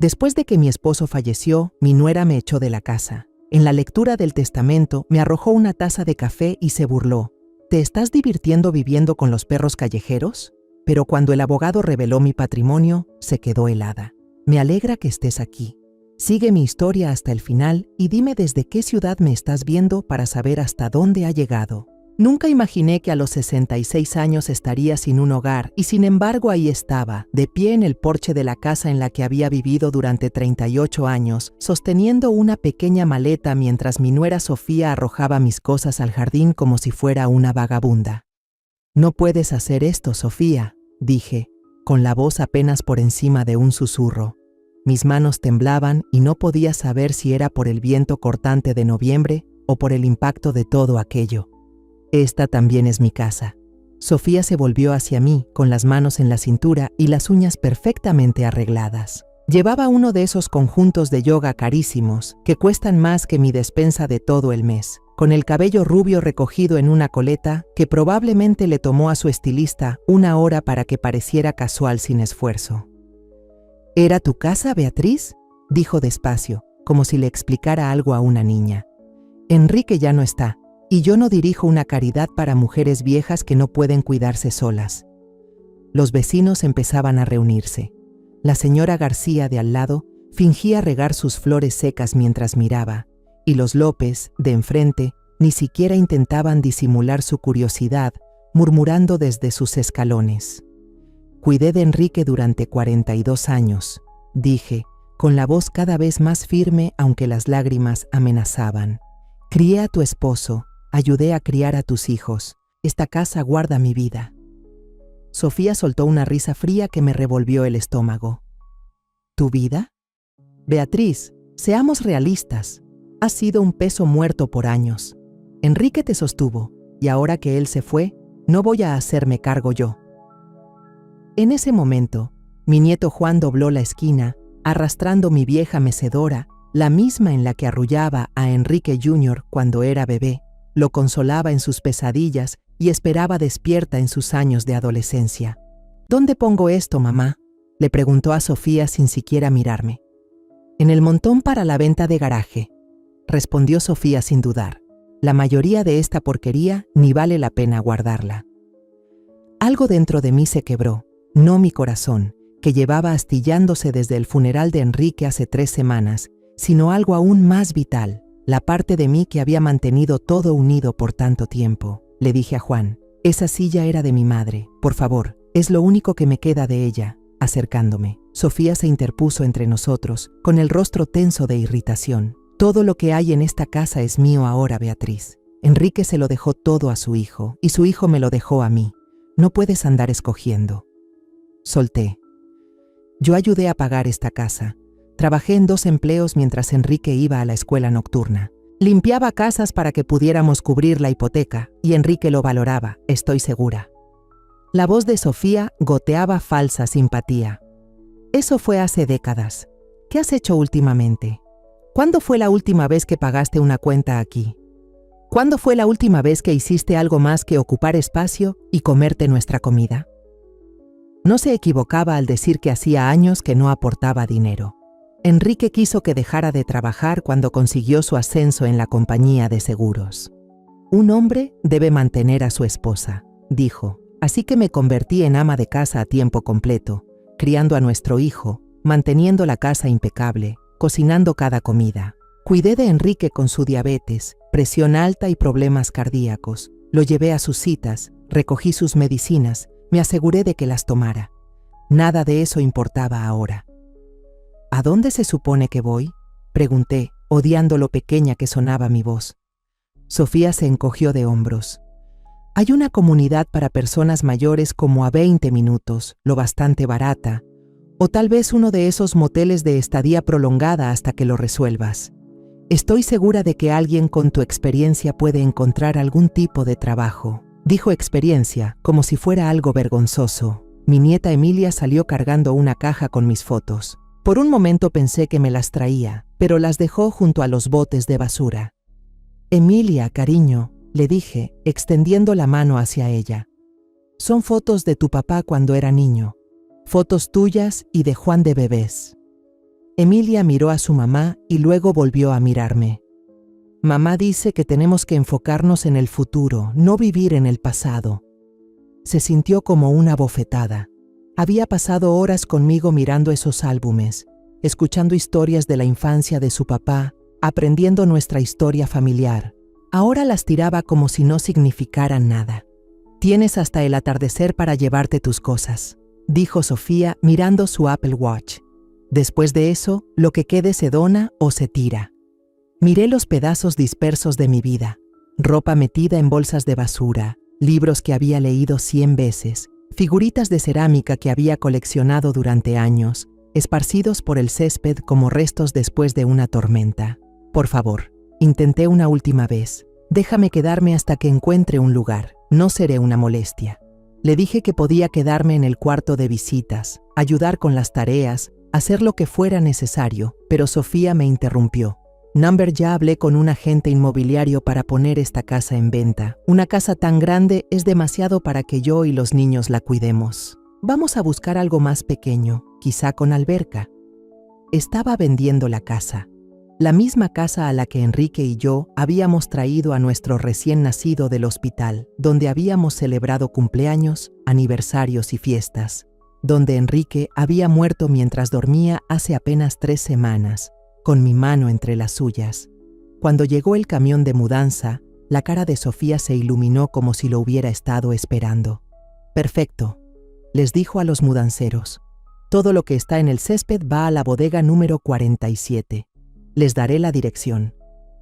Después de que mi esposo falleció, mi nuera me echó de la casa. En la lectura del testamento me arrojó una taza de café y se burló. ¿Te estás divirtiendo viviendo con los perros callejeros? Pero cuando el abogado reveló mi patrimonio, se quedó helada. Me alegra que estés aquí. Sigue mi historia hasta el final y dime desde qué ciudad me estás viendo para saber hasta dónde ha llegado. Nunca imaginé que a los 66 años estaría sin un hogar y sin embargo ahí estaba, de pie en el porche de la casa en la que había vivido durante 38 años, sosteniendo una pequeña maleta mientras mi nuera Sofía arrojaba mis cosas al jardín como si fuera una vagabunda. «No puedes hacer esto, Sofía», dije, con la voz apenas por encima de un susurro. Mis manos temblaban y no podía saber si era por el viento cortante de noviembre o por el impacto de todo aquello. «Esta también es mi casa». Sofía se volvió hacia mí, con las manos en la cintura y las uñas perfectamente arregladas. Llevaba uno de esos conjuntos de yoga carísimos, que cuestan más que mi despensa de todo el mes, con el cabello rubio recogido en una coleta que probablemente le tomó a su estilista 1 hora para que pareciera casual sin esfuerzo. «¿Era tu casa, Beatriz?», dijo despacio, como si le explicara algo a una niña. «Enrique ya no está, y yo no dirijo una caridad para mujeres viejas que no pueden cuidarse solas». Los vecinos empezaban a reunirse. La señora García de al lado fingía regar sus flores secas mientras miraba, y los López, de enfrente, ni siquiera intentaban disimular su curiosidad, murmurando desde sus escalones. «Cuidé de Enrique durante 42 años», dije, con la voz cada vez más firme aunque las lágrimas amenazaban. «Crié a tu esposo, ayudé a criar a tus hijos. Esta casa guarda mi vida». Sofía soltó una risa fría que me revolvió el estómago. «¿Tu vida? Beatriz, seamos realistas. Has sido un peso muerto por años. Enrique te sostuvo, y ahora que él se fue, no voy a hacerme cargo yo». En ese momento, mi nieto Juan dobló la esquina, arrastrando mi vieja mecedora, la misma en la que arrullaba a Enrique Jr. cuando era bebé, lo consolaba en sus pesadillas y esperaba despierta en sus años de adolescencia. «¿Dónde pongo esto, mamá?», le preguntó a Sofía sin siquiera mirarme. «En el montón para la venta de garaje», respondió Sofía sin dudar. «La mayoría de esta porquería ni vale la pena guardarla». Algo dentro de mí se quebró, no mi corazón, que llevaba astillándose desde el funeral de Enrique hace 3 semanas, sino algo aún más vital, la parte de mí que había mantenido todo unido por tanto tiempo. Le dije a Juan: «Esa silla era de mi madre, por favor, es lo único que me queda de ella», acercándome. Sofía se interpuso entre nosotros, con el rostro tenso de irritación. «Todo lo que hay en esta casa es mío ahora, Beatriz. Enrique se lo dejó todo a su hijo, y su hijo me lo dejó a mí. No puedes andar escogiendo». Solté. Yo ayudé a pagar esta casa. Trabajé en 2 empleos mientras Enrique iba a la escuela nocturna. Limpiaba casas para que pudiéramos cubrir la hipoteca, y Enrique lo valoraba, estoy segura. La voz de Sofía goteaba falsa simpatía. «Eso fue hace décadas. ¿Qué has hecho últimamente? ¿Cuándo fue la última vez que pagaste una cuenta aquí? ¿Cuándo fue la última vez que hiciste algo más que ocupar espacio y comerte nuestra comida?» No se equivocaba al decir que hacía años que no aportaba dinero. Enrique quiso que dejara de trabajar cuando consiguió su ascenso en la compañía de seguros. «Un hombre debe mantener a su esposa», dijo, así que me convertí en ama de casa a tiempo completo, criando a nuestro hijo, manteniendo la casa impecable, cocinando cada comida. Cuidé de Enrique con su diabetes, presión alta y problemas cardíacos. Lo llevé a sus citas, recogí sus medicinas, me aseguré de que las tomara. Nada de eso importaba ahora. «¿A dónde se supone que voy?», pregunté, odiando lo pequeña que sonaba mi voz. Sofía se encogió de hombros. «Hay una comunidad para personas mayores como a 20 minutos, lo bastante barata, o tal vez uno de esos moteles de estadía prolongada hasta que lo resuelvas. Estoy segura de que alguien con tu experiencia puede encontrar algún tipo de trabajo». Dijo experiencia, como si fuera algo vergonzoso. Mi nieta Emilia salió cargando una caja con mis fotos. Por un momento pensé que me las traía, pero las dejó junto a los botes de basura. «Emilia, cariño», le dije, extendiendo la mano hacia ella. «Son fotos de tu papá cuando era niño. Fotos tuyas y de Juan de bebés». Emilia miró a su mamá y luego volvió a mirarme. Mamá dice que tenemos que enfocarnos en el futuro, no vivir en el pasado. Se sintió como una bofetada. Había pasado horas conmigo mirando esos álbumes, escuchando historias de la infancia de su papá, aprendiendo nuestra historia familiar. Ahora las tiraba como si no significaran nada. Tienes hasta el atardecer para llevarte tus cosas, dijo Sofía mirando su Apple Watch. Después de eso, lo que quede se dona o se tira. Miré los pedazos dispersos de mi vida, ropa metida en bolsas de basura, libros que había leído 100 veces, figuritas de cerámica que había coleccionado durante años, esparcidos por el césped como restos después de una tormenta. Por favor, intenté una última vez. Déjame quedarme hasta que encuentre un lugar. No seré una molestia. Le dije que podía quedarme en el cuarto de visitas, ayudar con las tareas, hacer lo que fuera necesario, pero Sofía me interrumpió. Number, ya hablé con un agente inmobiliario para poner esta casa en venta. Una casa tan grande es demasiado para que yo y los niños la cuidemos. Vamos a buscar algo más pequeño, quizá con alberca. Estaba vendiendo la casa. La misma casa a la que Enrique y yo habíamos traído a nuestro recién nacido del hospital, donde habíamos celebrado cumpleaños, aniversarios y fiestas, donde Enrique había muerto mientras dormía hace apenas 3 semanas, con mi mano entre las suyas. Cuando llegó el camión de mudanza, la cara de Sofía se iluminó como si lo hubiera estado esperando. Perfecto, les dijo a los mudanceros. Todo lo que está en el césped va a la bodega número 47. Les daré la dirección.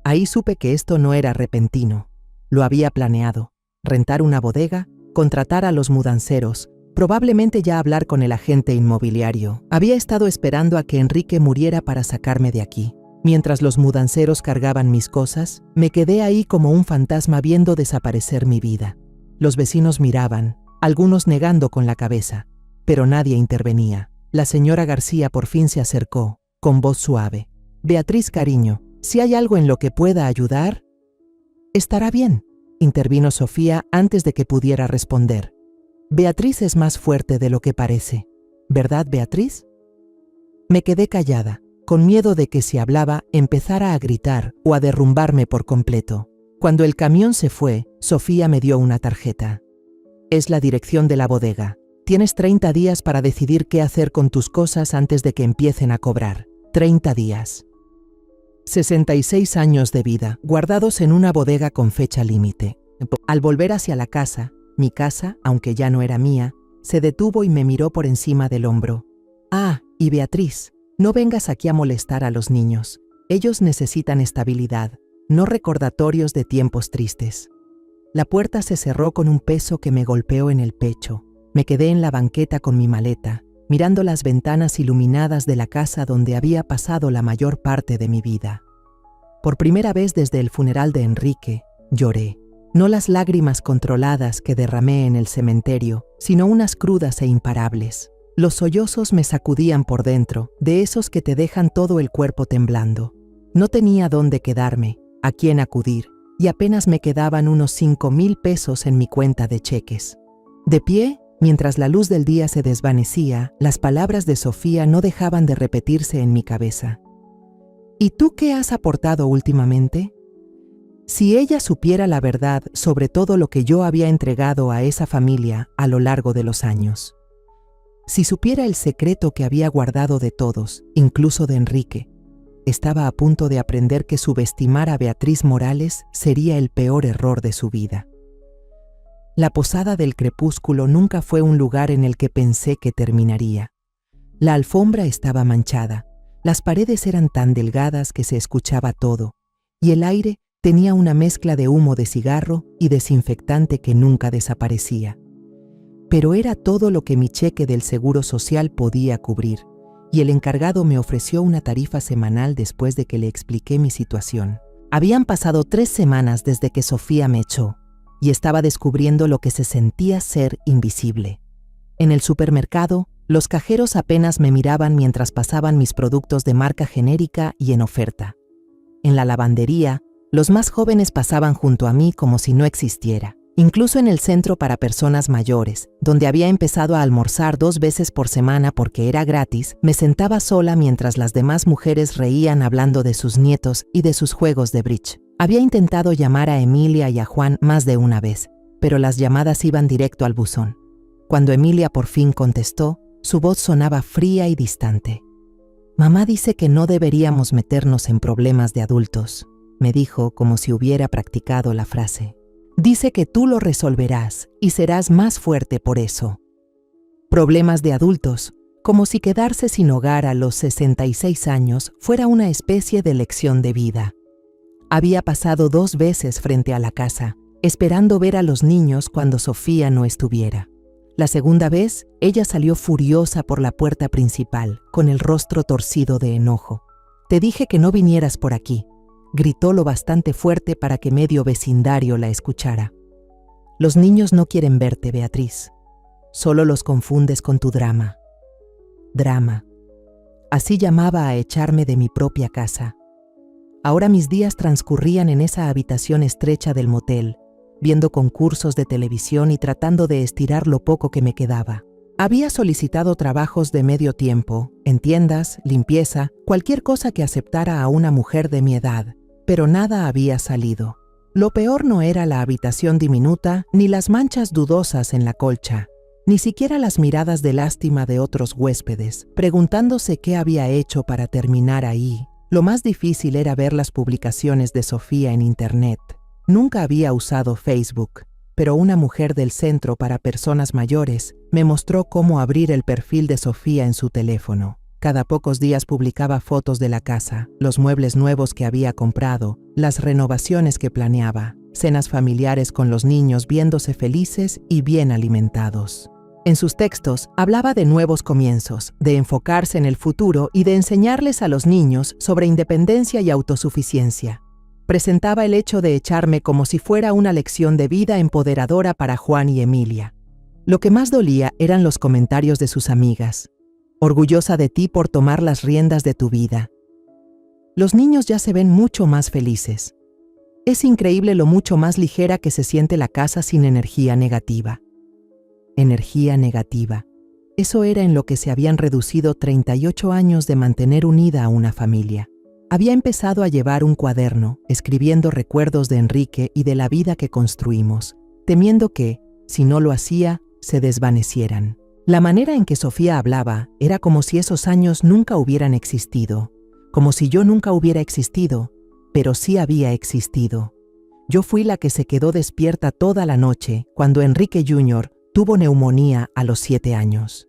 Ahí supe que esto no era repentino. Lo había planeado. Rentar una bodega, contratar a los mudanceros, probablemente ya hablar con el agente inmobiliario. Había estado esperando a que Enrique muriera para sacarme de aquí. Mientras los mudanceros cargaban mis cosas, me quedé ahí como un fantasma viendo desaparecer mi vida. Los vecinos miraban, algunos negando con la cabeza, pero nadie intervenía. La señora García por fin se acercó, con voz suave. Beatriz, cariño, si hay algo en lo que pueda ayudar... Estará bien, intervino Sofía antes de que pudiera responder. Beatriz es más fuerte de lo que parece, ¿verdad, Beatriz? Me quedé callada, con miedo de que si hablaba empezara a gritar o a derrumbarme por completo. Cuando el camión se fue, Sofía me dio una tarjeta. Es la dirección de la bodega. Tienes 30 días para decidir qué hacer con tus cosas antes de que empiecen a cobrar. 30 días. 66 años de vida, guardados en una bodega con fecha límite. Al volver hacia la casa, mi casa, aunque ya no era mía, se detuvo y me miró por encima del hombro. Ah, y Beatriz, no vengas aquí a molestar a los niños. Ellos necesitan estabilidad, no recordatorios de tiempos tristes. La puerta se cerró con un peso que me golpeó en el pecho. Me quedé en la banqueta con mi maleta, mirando las ventanas iluminadas de la casa donde había pasado la mayor parte de mi vida. Por primera vez desde el funeral de Enrique, lloré. No las lágrimas controladas que derramé en el cementerio, sino unas crudas e imparables. Los sollozos me sacudían por dentro, de esos que te dejan todo el cuerpo temblando. No tenía dónde quedarme, a quién acudir, y apenas me quedaban unos 5,000 pesos en mi cuenta de cheques. De pie, mientras la luz del día se desvanecía, las palabras de Sofía no dejaban de repetirse en mi cabeza. ¿Y tú qué has aportado últimamente? Si ella supiera la verdad sobre todo lo que yo había entregado a esa familia a lo largo de los años. Si supiera el secreto que había guardado de todos, incluso de Enrique, estaba a punto de aprender que subestimar a Beatriz Morales sería el peor error de su vida. La posada del crepúsculo nunca fue un lugar en el que pensé que terminaría. La alfombra estaba manchada, las paredes eran tan delgadas que se escuchaba todo, y el aire tenía una mezcla de humo de cigarro y desinfectante que nunca desaparecía. Pero era todo lo que mi cheque del Seguro Social podía cubrir, y el encargado me ofreció una tarifa semanal después de que le expliqué mi situación. Habían pasado 3 semanas desde que Sofía me echó, y estaba descubriendo lo que se sentía ser invisible. En el supermercado, los cajeros apenas me miraban mientras pasaban mis productos de marca genérica y en oferta. En la lavandería, los más jóvenes pasaban junto a mí como si no existiera, incluso en el centro para personas mayores, donde había empezado a almorzar 2 veces por semana porque era gratis, me sentaba sola mientras las demás mujeres reían hablando de sus nietos y de sus juegos de bridge. Había intentado llamar a Emilia y a Juan más de una vez, pero las llamadas iban directo al buzón. Cuando Emilia por fin contestó, su voz sonaba fría y distante. «Mamá dice que no deberíamos meternos en problemas de adultos», me dijo como si hubiera practicado la frase. «Dice que tú lo resolverás y serás más fuerte por eso». Problemas de adultos, como si quedarse sin hogar a los 66 años fuera una especie de lección de vida. Había pasado 2 veces frente a la casa, esperando ver a los niños cuando Sofía no estuviera. La segunda vez, ella salió furiosa por la puerta principal, con el rostro torcido de enojo. «Te dije que no vinieras por aquí», gritó lo bastante fuerte para que medio vecindario la escuchara. «Los niños no quieren verte, Beatriz. Solo los confundes con tu drama». Drama. Así llamaba a echarme de mi propia casa. Ahora mis días transcurrían en esa habitación estrecha del motel, viendo concursos de televisión y tratando de estirar lo poco que me quedaba. Había solicitado trabajos de medio tiempo, en tiendas, limpieza, cualquier cosa que aceptara a una mujer de mi edad, pero nada había salido. Lo peor no era la habitación diminuta, ni las manchas dudosas en la colcha, ni siquiera las miradas de lástima de otros huéspedes, preguntándose qué había hecho para terminar ahí. Lo más difícil era ver las publicaciones de Sofía en Internet. Nunca había usado Facebook, pero una mujer del centro para personas mayores me mostró cómo abrir el perfil de Sofía en su teléfono. Cada pocos días publicaba fotos de la casa, los muebles nuevos que había comprado, las renovaciones que planeaba, cenas familiares con los niños viéndose felices y bien alimentados. En sus textos hablaba de nuevos comienzos, de enfocarse en el futuro y de enseñarles a los niños sobre independencia y autosuficiencia. Presentaba el hecho de echarme como si fuera una lección de vida empoderadora para Juan y Emilia. Lo que más dolía eran los comentarios de sus amigas. «Orgullosa de ti por tomar las riendas de tu vida. Los niños ya se ven mucho más felices. Es increíble lo mucho más ligera que se siente la casa sin energía negativa». Energía negativa. Eso era en lo que se habían reducido 38 años de mantener unida a una familia. Había empezado a llevar un cuaderno, escribiendo recuerdos de Enrique y de la vida que construimos, temiendo que, si no lo hacía, se desvanecieran. La manera en que Sofía hablaba era como si esos años nunca hubieran existido, como si yo nunca hubiera existido, pero sí había existido. Yo fui la que se quedó despierta toda la noche cuando Enrique Jr. tuvo neumonía a los 7 años.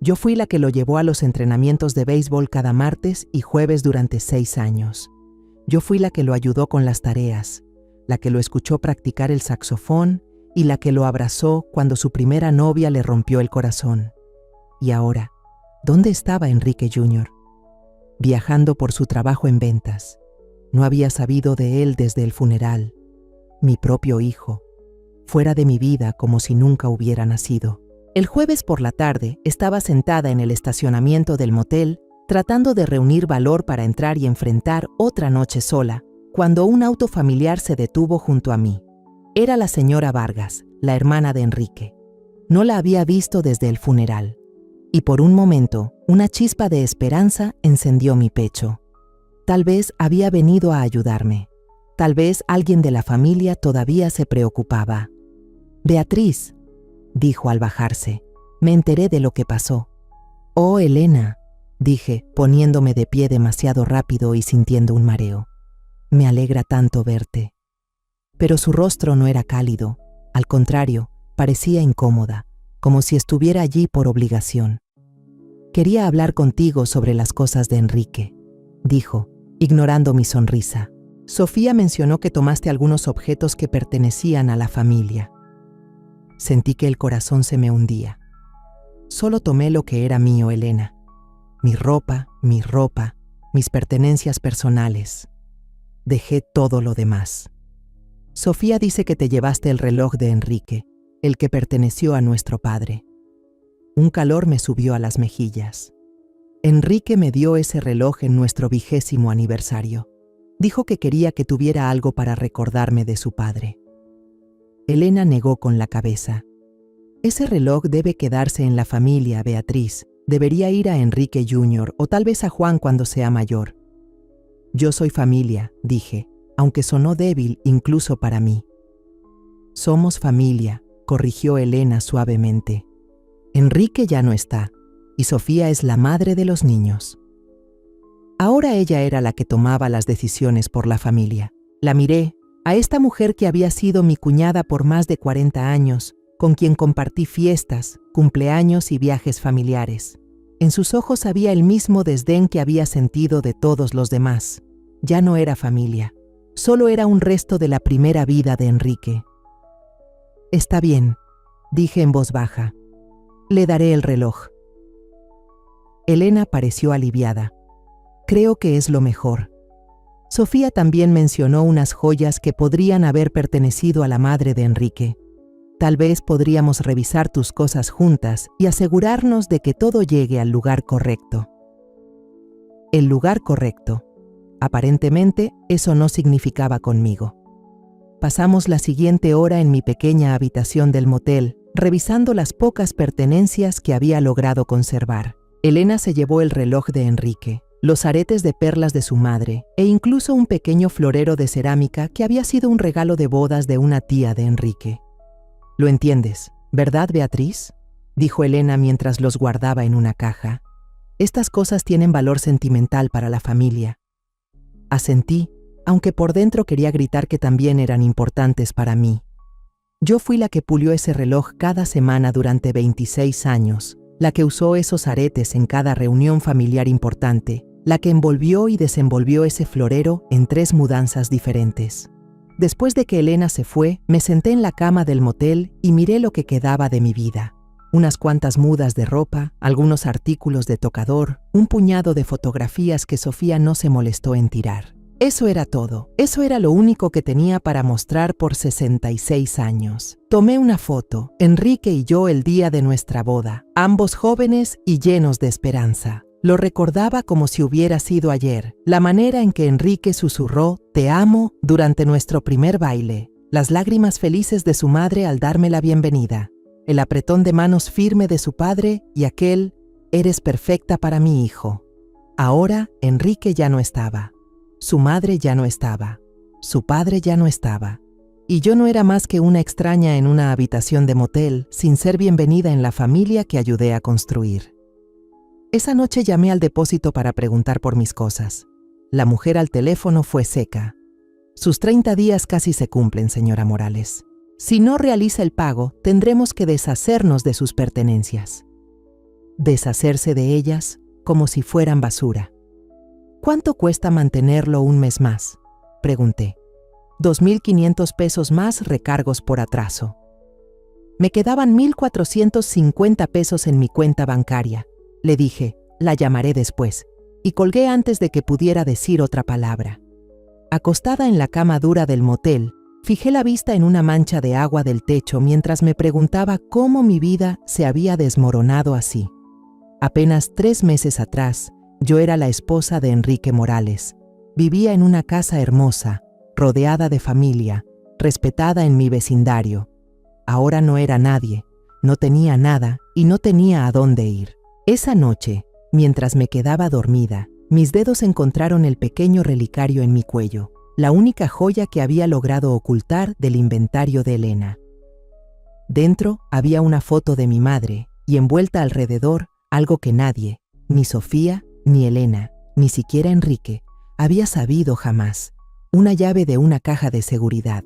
Yo fui la que lo llevó a los entrenamientos de béisbol cada martes y jueves durante 6 años. Yo fui la que lo ayudó con las tareas, la que lo escuchó practicar el saxofón y la que lo abrazó cuando su primera novia le rompió el corazón. Y ahora, ¿dónde estaba Enrique Jr.? Viajando por su trabajo en ventas. No había sabido de él desde el funeral. Mi propio hijo, fuera de mi vida como si nunca hubiera nacido. El jueves por la tarde estaba sentada en el estacionamiento del motel, tratando de reunir valor para entrar y enfrentar otra noche sola, cuando un auto familiar se detuvo junto a mí. Era la señora Vargas, la hermana de Enrique. No la había visto desde el funeral, y por un momento, una chispa de esperanza encendió mi pecho. Tal vez había venido a ayudarme. Tal vez alguien de la familia todavía se preocupaba. «Beatriz», dijo al bajarse, «me enteré de lo que pasó». «Oh, Elena», dije, poniéndome de pie demasiado rápido y sintiendo un mareo. «Me alegra tanto verte». Pero su rostro no era cálido, al contrario, parecía incómoda, como si estuviera allí por obligación. «Quería hablar contigo sobre las cosas de Enrique», dijo, ignorando mi sonrisa. «Sofía mencionó que tomaste algunos objetos que pertenecían a la familia». Sentí que el corazón se me hundía. Solo tomé lo que era mío, Elena. Mi ropa, mis pertenencias personales. Dejé todo lo demás. Sofía dice que te llevaste el reloj de Enrique, el que perteneció a nuestro padre. Un calor me subió a las mejillas. Enrique me dio ese reloj en nuestro 20º aniversario. Dijo que quería que tuviera algo para recordarme de su padre. Elena negó con la cabeza. Ese reloj debe quedarse en la familia, Beatriz. Debería ir a Enrique Jr. o tal vez a Juan cuando sea mayor. Yo soy familia, dije, aunque sonó débil incluso para mí. Somos familia, corrigió Elena suavemente. Enrique ya no está, y Sofía es la madre de los niños. Ahora ella era la que tomaba las decisiones por la familia. La miré, a esta mujer que había sido mi cuñada por más de 40 años, con quien compartí fiestas, cumpleaños y viajes familiares. En sus ojos había el mismo desdén que había sentido de todos los demás. Ya no era familia, solo era un resto de la primera vida de Enrique. Está bien, dije en voz baja. Le daré el reloj. Elena pareció aliviada. Creo que es lo mejor. Sofía también mencionó unas joyas que podrían haber pertenecido a la madre de Enrique. Tal vez podríamos revisar tus cosas juntas y asegurarnos de que todo llegue al lugar correcto. El lugar correcto. Aparentemente, eso no significaba conmigo. Pasamos la siguiente hora en mi pequeña habitación del motel, revisando las pocas pertenencias que había logrado conservar. Elena se llevó el reloj de Enrique, los aretes de perlas de su madre e incluso un pequeño florero de cerámica que había sido un regalo de bodas de una tía de Enrique. «Lo entiendes, ¿verdad, Beatriz?», dijo Elena mientras los guardaba en una caja. «Estas cosas tienen valor sentimental para la familia». Asentí, aunque por dentro quería gritar que también eran importantes para mí. Yo fui la que pulió ese reloj cada semana durante 26 años, la que usó esos aretes en cada reunión familiar importante, la que envolvió y desenvolvió ese florero en 3 mudanzas diferentes. Después de que Elena se fue, me senté en la cama del motel y miré lo que quedaba de mi vida. Unas cuantas mudas de ropa, algunos artículos de tocador, un puñado de fotografías que Sofía no se molestó en tirar. Eso era todo. Eso era lo único que tenía para mostrar por 66 años. Tomé una foto, Enrique y yo el día de nuestra boda, ambos jóvenes y llenos de esperanza. Lo recordaba como si hubiera sido ayer, la manera en que Enrique susurró «Te amo» durante nuestro primer baile, las lágrimas felices de su madre al darme la bienvenida, el apretón de manos firme de su padre y aquel «Eres perfecta para mi hijo». Ahora Enrique ya no estaba, su madre ya no estaba, su padre ya no estaba, y yo no era más que una extraña en una habitación de motel sin ser bienvenida en la familia que ayudé a construir. Esa noche llamé al depósito para preguntar por mis cosas. La mujer al teléfono fue seca. Sus 30 días casi se cumplen, señora Morales. Si no realiza el pago, tendremos que deshacernos de sus pertenencias. Deshacerse de ellas como si fueran basura. ¿Cuánto cuesta mantenerlo un mes más?, pregunté. 2.500 pesos más recargos por atraso. Me quedaban 1.450 pesos en mi cuenta bancaria. Le dije, la llamaré después, y colgué antes de que pudiera decir otra palabra. Acostada en la cama dura del motel, fijé la vista en una mancha de agua del techo mientras me preguntaba cómo mi vida se había desmoronado así. Apenas 3 meses atrás, yo era la esposa de Enrique Morales. Vivía en una casa hermosa, rodeada de familia, respetada en mi vecindario. Ahora no era nadie, no tenía nada y no tenía a dónde ir. Esa noche, mientras me quedaba dormida, mis dedos encontraron el pequeño relicario en mi cuello, la única joya que había logrado ocultar del inventario de Elena. Dentro había una foto de mi madre y envuelta alrededor algo que nadie, ni Sofía, ni Elena, ni siquiera Enrique, había sabido jamás, una llave de una caja de seguridad.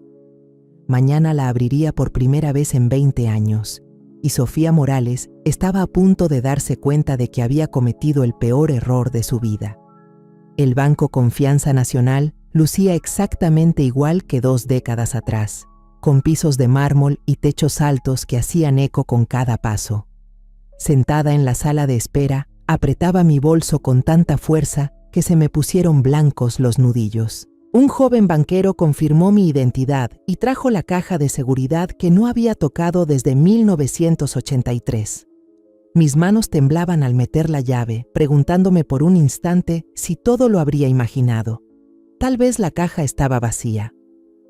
Mañana la abriría por primera vez en 20 años. Y Sofía Morales estaba a punto de darse cuenta de que había cometido el peor error de su vida. El Banco Confianza Nacional lucía exactamente igual que 2 décadas atrás, con pisos de mármol y techos altos que hacían eco con cada paso. Sentada en la sala de espera, apretaba mi bolso con tanta fuerza que se me pusieron blancos los nudillos. Un joven banquero confirmó mi identidad y trajo la caja de seguridad que no había tocado desde 1983. Mis manos temblaban al meter la llave, preguntándome por un instante si todo lo habría imaginado. Tal vez la caja estaba vacía.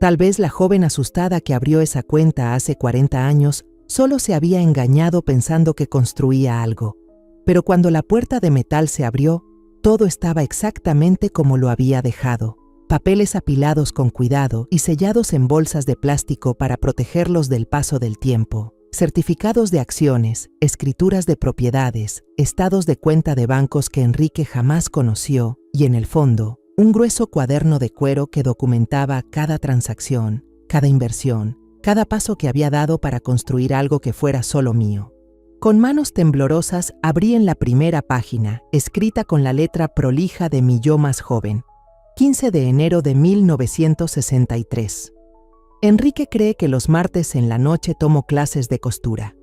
Tal vez la joven asustada que abrió esa cuenta hace 40 años solo se había engañado pensando que construía algo. Pero cuando la puerta de metal se abrió, todo estaba exactamente como lo había dejado. Papeles apilados con cuidado y sellados en bolsas de plástico para protegerlos del paso del tiempo. Certificados de acciones, escrituras de propiedades, estados de cuenta de bancos que Enrique jamás conoció y, en el fondo, un grueso cuaderno de cuero que documentaba cada transacción, cada inversión, cada paso que había dado para construir algo que fuera solo mío. Con manos temblorosas abrí en la primera página, escrita con la letra prolija de mi yo más joven. 15 de enero de 1963. Enrique cree que los martes en la noche tomo clases de costura.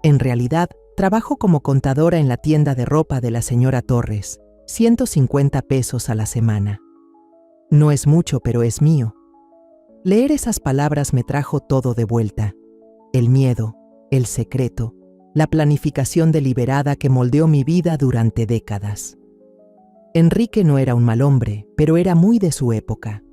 En realidad, trabajo como contadora en la tienda de ropa de la señora Torres, 150 pesos a la semana. No es mucho, pero es mío. Leer esas palabras me trajo todo de vuelta. El miedo, el secreto, la planificación deliberada que moldeó mi vida durante décadas. Enrique no era un mal hombre, pero era muy de su época.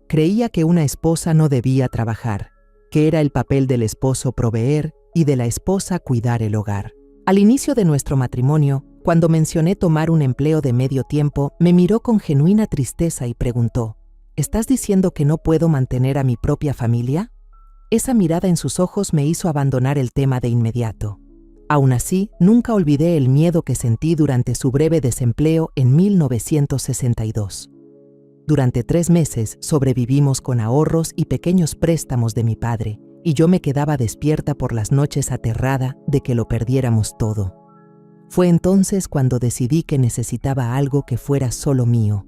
Creía que una esposa no debía trabajar, que era el papel del esposo proveer y de la esposa cuidar el hogar. Al inicio de nuestro matrimonio, cuando mencioné tomar un empleo de medio tiempo, me miró con genuina tristeza y preguntó: ¿estás diciendo que no puedo mantener a mi propia familia? Esa mirada en sus ojos me hizo abandonar el tema de inmediato. Aún así, nunca olvidé el miedo que sentí durante su breve desempleo en 1962. Durante 3 meses sobrevivimos con ahorros y pequeños préstamos de mi padre, y yo me quedaba despierta por las noches aterrada de que lo perdiéramos todo. Fue entonces cuando decidí que necesitaba algo que fuera solo mío,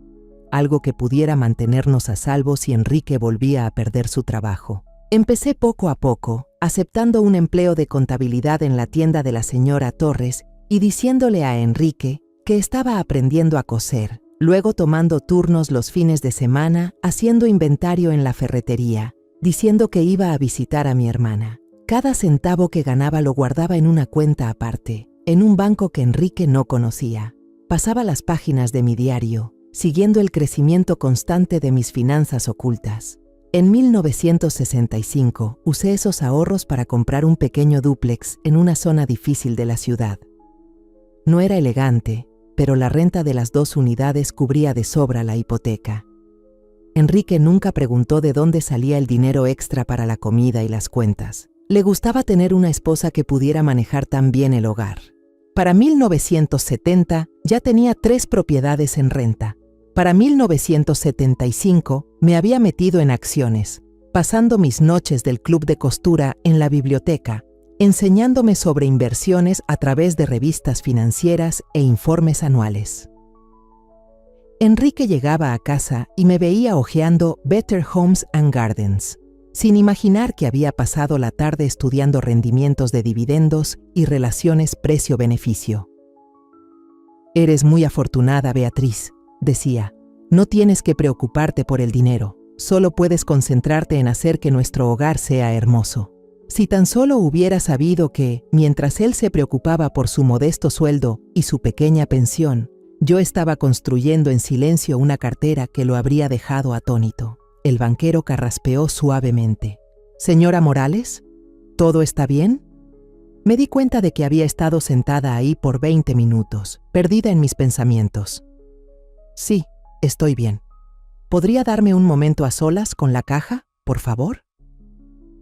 algo que pudiera mantenernos a salvo si Enrique volvía a perder su trabajo. Empecé poco a poco, aceptando un empleo de contabilidad en la tienda de la señora Torres y diciéndole a Enrique que estaba aprendiendo a coser, luego tomando turnos los fines de semana, haciendo inventario en la ferretería, diciendo que iba a visitar a mi hermana. Cada centavo que ganaba lo guardaba en una cuenta aparte, en un banco que Enrique no conocía. Pasaba las páginas de mi diario, siguiendo el crecimiento constante de mis finanzas ocultas. En 1965 usé esos ahorros para comprar un pequeño dúplex en una zona difícil de la ciudad. No era elegante, pero la renta de las 2 unidades cubría de sobra la hipoteca. Enrique nunca preguntó de dónde salía el dinero extra para la comida y las cuentas. Le gustaba tener una esposa que pudiera manejar tan bien el hogar. Para 1970 ya tenía 3 propiedades en renta. Para 1975 me había metido en acciones, pasando mis noches del club de costura en la biblioteca, enseñándome sobre inversiones a través de revistas financieras e informes anuales. Enrique llegaba a casa y me veía hojeando Better Homes and Gardens, sin imaginar que había pasado la tarde estudiando rendimientos de dividendos y relaciones precio-beneficio. «Eres muy afortunada, Beatriz», decía. «No tienes que preocuparte por el dinero, solo puedes concentrarte en hacer que nuestro hogar sea hermoso. Si tan solo hubiera sabido que, mientras él se preocupaba por su modesto sueldo y su pequeña pensión, yo estaba construyendo en silencio una cartera que lo habría dejado atónito». El banquero carraspeó suavemente. «Señora Morales, ¿todo está bien?» Me di cuenta de que había estado sentada ahí por 20 minutos, perdida en mis pensamientos. «Sí, estoy bien. ¿Podría darme un momento a solas con la caja, por favor?»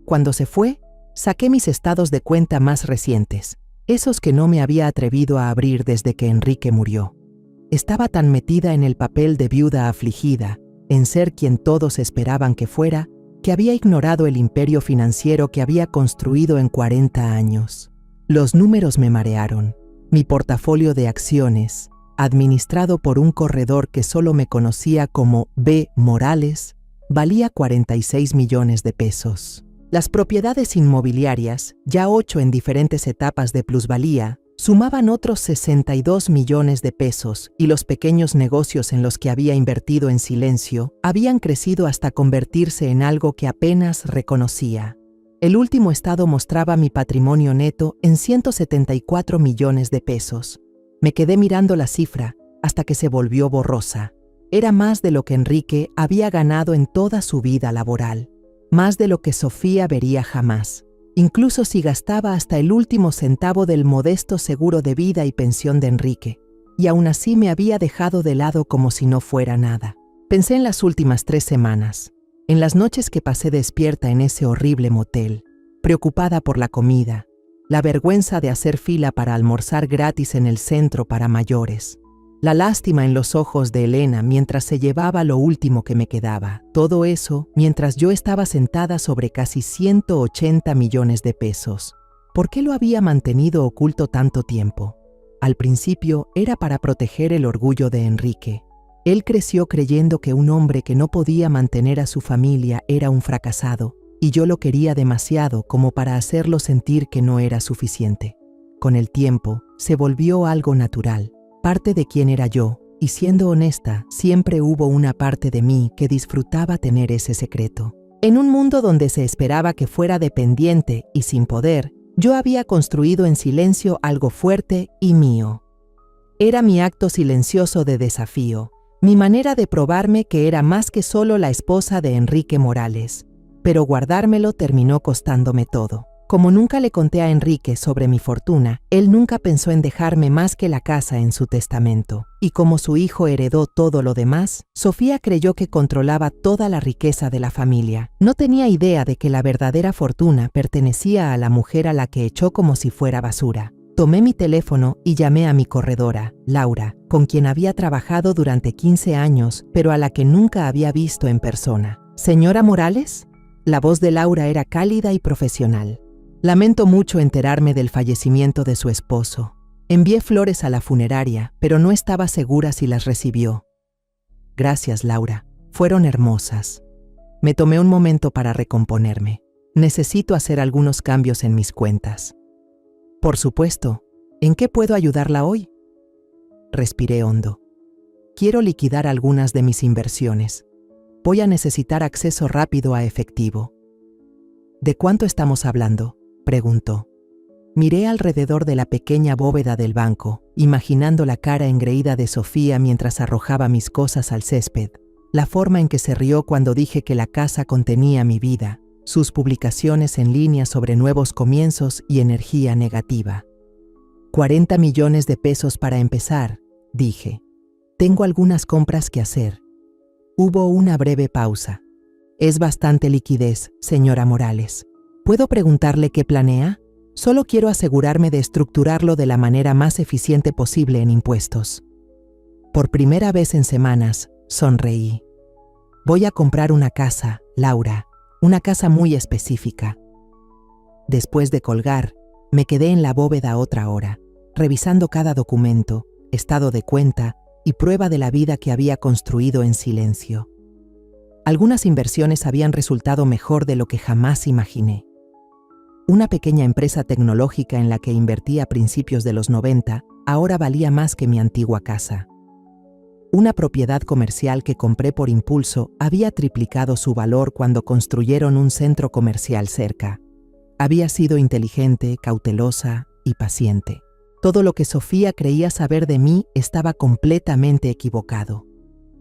Cuando se fue, saqué mis estados de cuenta más recientes, esos que no me había atrevido a abrir desde que Enrique murió. Estaba tan metida en el papel de viuda afligida, en ser quien todos esperaban que fuera, que había ignorado el imperio financiero que había construido en 40 años. Los números me marearon. Mi portafolio de acciones, administrado por un corredor que solo me conocía como B. Morales, valía 46 millones de pesos. Las propiedades inmobiliarias, ya 8 en diferentes etapas de plusvalía, sumaban otros 62 millones de pesos y los pequeños negocios en los que había invertido en silencio habían crecido hasta convertirse en algo que apenas reconocía. El último estado mostraba mi patrimonio neto en 174 millones de pesos. Me quedé mirando la cifra hasta que se volvió borrosa. Era más de lo que Enrique había ganado en toda su vida laboral. más de lo que Sofía vería jamás, incluso si gastaba hasta el último centavo del modesto seguro de vida y pensión de Enrique, y aún así me había dejado de lado como si no fuera nada. Pensé en las últimas 3 semanas, en las noches que pasé despierta en ese horrible motel, preocupada por la comida, la vergüenza de hacer fila para almorzar gratis en el centro para mayores, la lástima en los ojos de Elena mientras se llevaba lo último que me quedaba. Todo eso mientras yo estaba sentada sobre casi 180 millones de pesos. ¿Por qué lo había mantenido oculto tanto tiempo? Al principio era para proteger el orgullo de Enrique. Él creció creyendo que un hombre que no podía mantener a su familia era un fracasado, y yo lo quería demasiado como para hacerlo sentir que no era suficiente. Con el tiempo, se volvió algo natural, parte de quién era yo, y siendo honesta, siempre hubo una parte de mí que disfrutaba tener ese secreto. En un mundo donde se esperaba que fuera dependiente y sin poder, yo había construido en silencio algo fuerte y mío. Era mi acto silencioso de desafío, mi manera de probarme que era más que solo la esposa de Enrique Morales. Pero guardármelo terminó costándome todo. Como nunca le conté a Enrique sobre mi fortuna, él nunca pensó en dejarme más que la casa en su testamento. Y como su hijo heredó todo lo demás, Sofía creyó que controlaba toda la riqueza de la familia. No tenía idea de que la verdadera fortuna pertenecía a la mujer a la que echó como si fuera basura. Tomé mi teléfono y llamé a mi corredora, Laura, con quien había trabajado durante 15 años, pero a la que nunca había visto en persona. ¿Señora Morales? La voz de Laura era cálida y profesional. Lamento mucho enterarme del fallecimiento de su esposo. Envié flores a la funeraria, pero no estaba segura si las recibió. Gracias, Laura. Fueron hermosas. Me tomé un momento para recomponerme. Necesito hacer algunos cambios en mis cuentas. Por supuesto. ¿En qué puedo ayudarla hoy? Respiré hondo. Quiero liquidar algunas de mis inversiones. Voy a necesitar acceso rápido a efectivo. ¿De cuánto estamos hablando?, preguntó. Miré alrededor de la pequeña bóveda del banco, imaginando la cara engreída de Sofía mientras arrojaba mis cosas al césped, la forma en que se rió cuando dije que la casa contenía mi vida, sus publicaciones en línea sobre nuevos comienzos y energía negativa. 40 millones de pesos para empezar, dije. Tengo algunas compras que hacer. Hubo una breve pausa. Es bastante liquidez, señora Morales. ¿Puedo preguntarle qué planea? Solo quiero asegurarme de estructurarlo de la manera más eficiente posible en impuestos. Por primera vez en semanas, sonreí. Voy a comprar una casa, Laura, una casa muy específica. Después de colgar, me quedé en la bóveda otra hora, revisando cada documento, estado de cuenta y prueba de la vida que había construido en silencio. Algunas inversiones habían resultado mejor de lo que jamás imaginé. Una pequeña empresa tecnológica en la que invertí a principios de los 90 ahora valía más que mi antigua casa. Una propiedad comercial que compré por impulso había triplicado su valor cuando construyeron un centro comercial cerca. Había sido inteligente, cautelosa y paciente. Todo lo que Sofía creía saber de mí estaba completamente equivocado.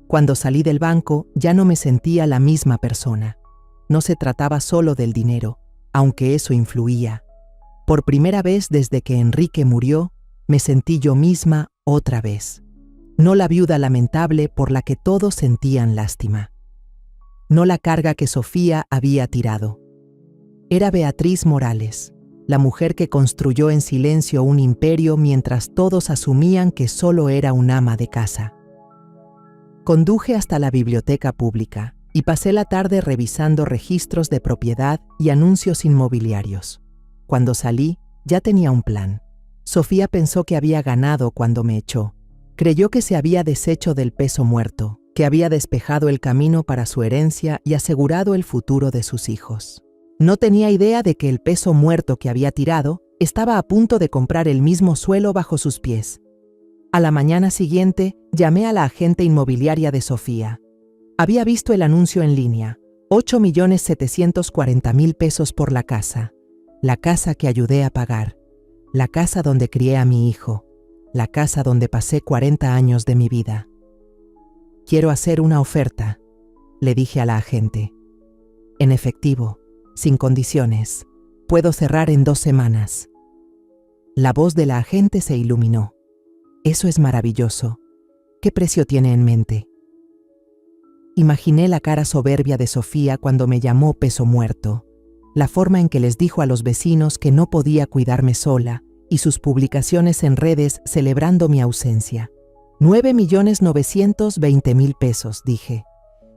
Cuando salí del banco, ya no me sentía la misma persona. No se trataba solo del dinero, aunque eso influía. Por primera vez desde que Enrique murió, me sentí yo misma otra vez. No la viuda lamentable por la que todos sentían lástima. No la carga que Sofía había tirado. Era Beatriz Morales, la mujer que construyó en silencio un imperio mientras todos asumían que solo era un ama de casa. Conduje hasta la biblioteca pública y pasé la tarde revisando registros de propiedad y anuncios inmobiliarios. Cuando salí, ya tenía un plan. Sofía pensó que había ganado cuando me echó. Creyó que se había deshecho del peso muerto, que había despejado el camino para su herencia y asegurado el futuro de sus hijos. No tenía idea de que el peso muerto que había tirado estaba a punto de comprar el mismo suelo bajo sus pies. A la mañana siguiente, llamé a la agente inmobiliaria de Sofía. Había visto el anuncio en línea, 8.740.000 pesos por la casa que ayudé a pagar, la casa donde crié a mi hijo, la casa donde pasé 40 años de mi vida. Quiero hacer una oferta, le dije a la agente. En efectivo, sin condiciones. Puedo cerrar en 2 semanas. La voz de la agente se iluminó. Eso es maravilloso. ¿Qué precio tiene en mente? Imaginé la cara soberbia de Sofía cuando me llamó peso muerto, la forma en que les dijo a los vecinos que no podía cuidarme sola y sus publicaciones en redes celebrando mi ausencia. 9.920.000 pesos, dije.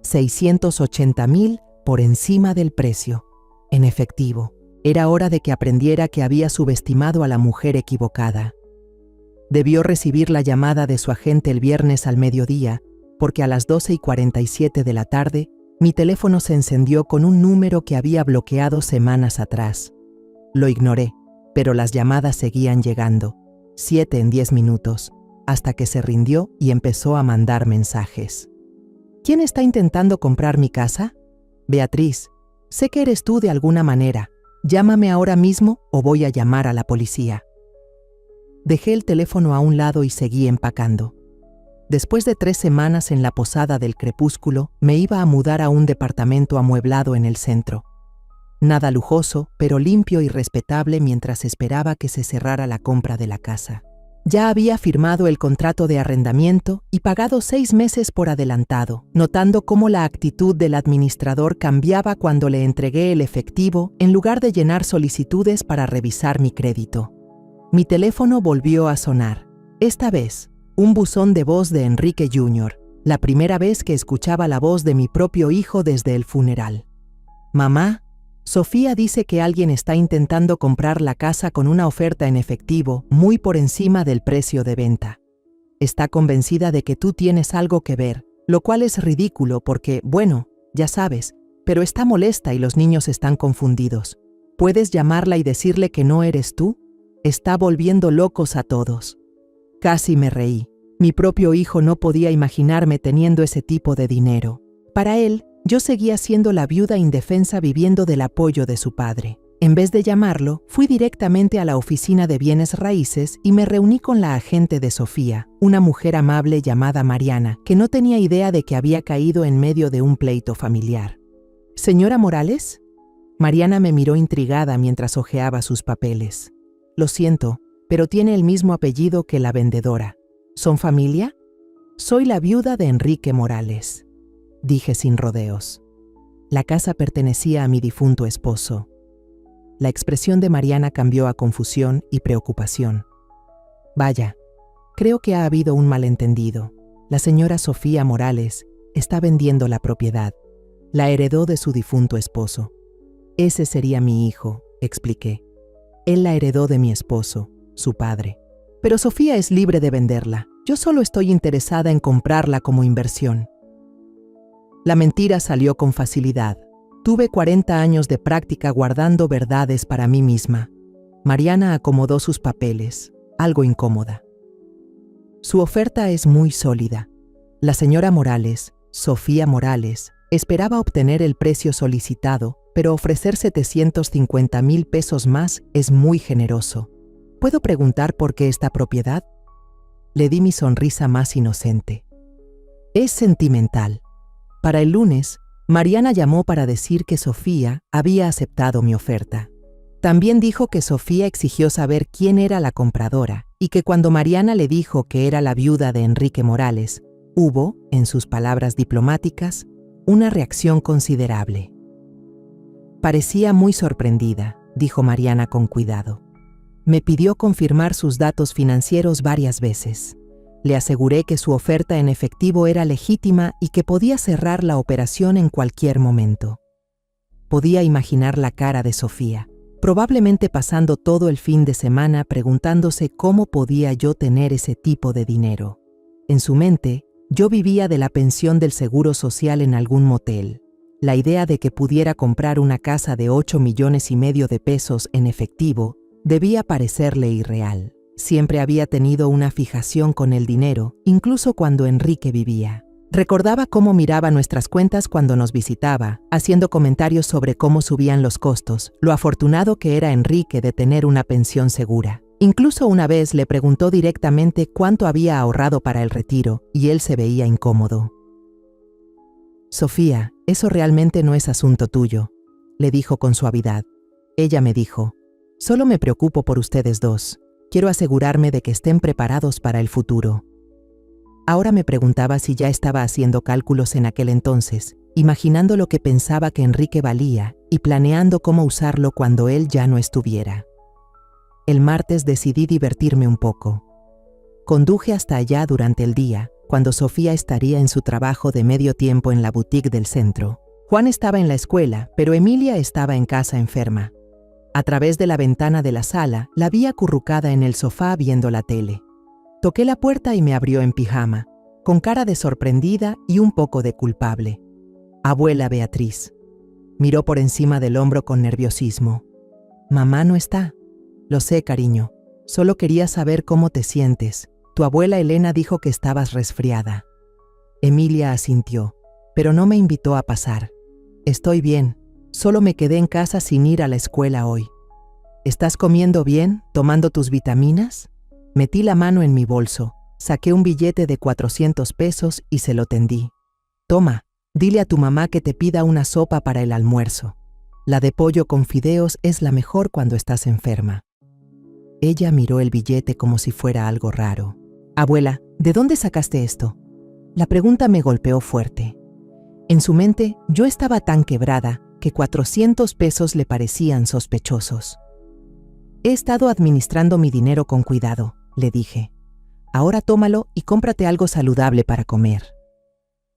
680.000 por encima del precio. En efectivo, era hora de que aprendiera que había subestimado a la mujer equivocada. Debió recibir la llamada de su agente el viernes al mediodía, porque a las 12:47 de la tarde, mi teléfono se encendió con un número que había bloqueado semanas atrás. Lo ignoré, pero las llamadas seguían llegando, 7 en 10 minutos, hasta que se rindió y empezó a mandar mensajes. ¿Quién está intentando comprar mi casa? Beatriz, sé que eres tú de alguna manera. Llámame ahora mismo o voy a llamar a la policía. Dejé el teléfono a un lado y seguí empacando. Después de 3 semanas en la posada del crepúsculo, me iba a mudar a un departamento amueblado en el centro. Nada lujoso, pero limpio y respetable mientras esperaba que se cerrara la compra de la casa. Ya había firmado el contrato de arrendamiento y pagado 6 meses por adelantado, notando cómo la actitud del administrador cambiaba cuando le entregué el efectivo en lugar de llenar solicitudes para revisar mi crédito. Mi teléfono volvió a sonar. Esta vez, un buzón de voz de Enrique Jr., la primera vez que escuchaba la voz de mi propio hijo desde el funeral. Mamá, Sofía dice que alguien está intentando comprar la casa con una oferta en efectivo muy por encima del precio de venta. Está convencida de que tú tienes algo que ver, lo cual es ridículo porque, bueno, ya sabes, pero está molesta y los niños están confundidos. ¿Puedes llamarla y decirle que no eres tú? Está volviendo locos a todos. Casi me reí. Mi propio hijo no podía imaginarme teniendo ese tipo de dinero. Para él, yo seguía siendo la viuda indefensa viviendo del apoyo de su padre. En vez de llamarlo, fui directamente a la oficina de bienes raíces y me reuní con la agente de Sofía, una mujer amable llamada Mariana, que no tenía idea de que había caído en medio de un pleito familiar. ¿Señora Morales? Mariana me miró intrigada mientras hojeaba sus papeles. Lo siento, pero tiene el mismo apellido que la vendedora. ¿Son familia? Soy la viuda de Enrique Morales, dije sin rodeos. La casa pertenecía a mi difunto esposo. La expresión de Mariana cambió a confusión y preocupación. Vaya, creo que ha habido un malentendido. La señora Sofía Morales está vendiendo la propiedad. La heredó de su difunto esposo. Ese sería mi hijo, expliqué. Él la heredó de mi esposo, su padre. Pero Sofía es libre de venderla. Yo solo estoy interesada en comprarla como inversión. La mentira salió con facilidad. Tuve 40 años de práctica guardando verdades para mí misma. Mariana acomodó sus papeles, algo incómoda. Su oferta es muy sólida. La señora Morales, Sofía Morales, esperaba obtener el precio solicitado, pero ofrecer 750.000 pesos más es muy generoso. ¿Puedo preguntar por qué esta propiedad? Le di mi sonrisa más inocente. Es sentimental. Para el lunes, Mariana llamó para decir que Sofía había aceptado mi oferta. También dijo que Sofía exigió saber quién era la compradora y que cuando Mariana le dijo que era la viuda de Enrique Morales, hubo, en sus palabras diplomáticas, una reacción considerable. Parecía muy sorprendida, dijo Mariana con cuidado. Me pidió confirmar sus datos financieros varias veces. Le aseguré que su oferta en efectivo era legítima y que podía cerrar la operación en cualquier momento. Podía imaginar la cara de Sofía, probablemente pasando todo el fin de semana preguntándose cómo podía yo tener ese tipo de dinero. En su mente, yo vivía de la pensión del Seguro Social en algún motel. La idea de que pudiera comprar una casa de 8,5 millones de pesos en efectivo debía parecerle irreal. Siempre había tenido una fijación con el dinero, incluso cuando Enrique vivía. Recordaba cómo miraba nuestras cuentas cuando nos visitaba, haciendo comentarios sobre cómo subían los costos, lo afortunado que era Enrique de tener una pensión segura. Incluso una vez le preguntó directamente cuánto había ahorrado para el retiro, y él se veía incómodo. Sofía, eso realmente no es asunto tuyo. le dijo con suavidad. Ella me dijo, solo me preocupo por ustedes dos. Quiero asegurarme de que estén preparados para el futuro. Ahora me preguntaba si ya estaba haciendo cálculos en aquel entonces, imaginando lo que pensaba que Enrique valía y planeando cómo usarlo cuando él ya no estuviera. El martes decidí divertirme un poco. Conduje hasta allá durante el día, cuando Sofía estaría en su trabajo de medio tiempo en la boutique del centro. Juan estaba en la escuela, pero Emilia estaba en casa enferma. A través de la ventana de la sala, la vi acurrucada en el sofá viendo la tele. Toqué la puerta y me abrió en pijama, con cara de sorprendida y un poco de culpable. Abuela Beatriz. Miró por encima del hombro con nerviosismo. Mamá no está. Lo sé, cariño. Solo quería saber cómo te sientes. Tu abuela Elena dijo que estabas resfriada. Emilia asintió, pero no me invitó a pasar. Estoy bien. Solo me quedé en casa sin ir a la escuela hoy. ¿Estás comiendo bien? ¿Tomando tus vitaminas? Metí la mano en mi bolso, saqué un billete de 400 pesos y se lo tendí. Toma, dile a tu mamá que te pida una sopa para el almuerzo. La de pollo con fideos es la mejor cuando estás enferma. Ella miró el billete como si fuera algo raro. Abuela, ¿de dónde sacaste esto? La pregunta me golpeó fuerte. En su mente, yo estaba tan quebrada que 400 pesos le parecían sospechosos. He estado administrando mi dinero con cuidado, le dije. Ahora tómalo y cómprate algo saludable para comer.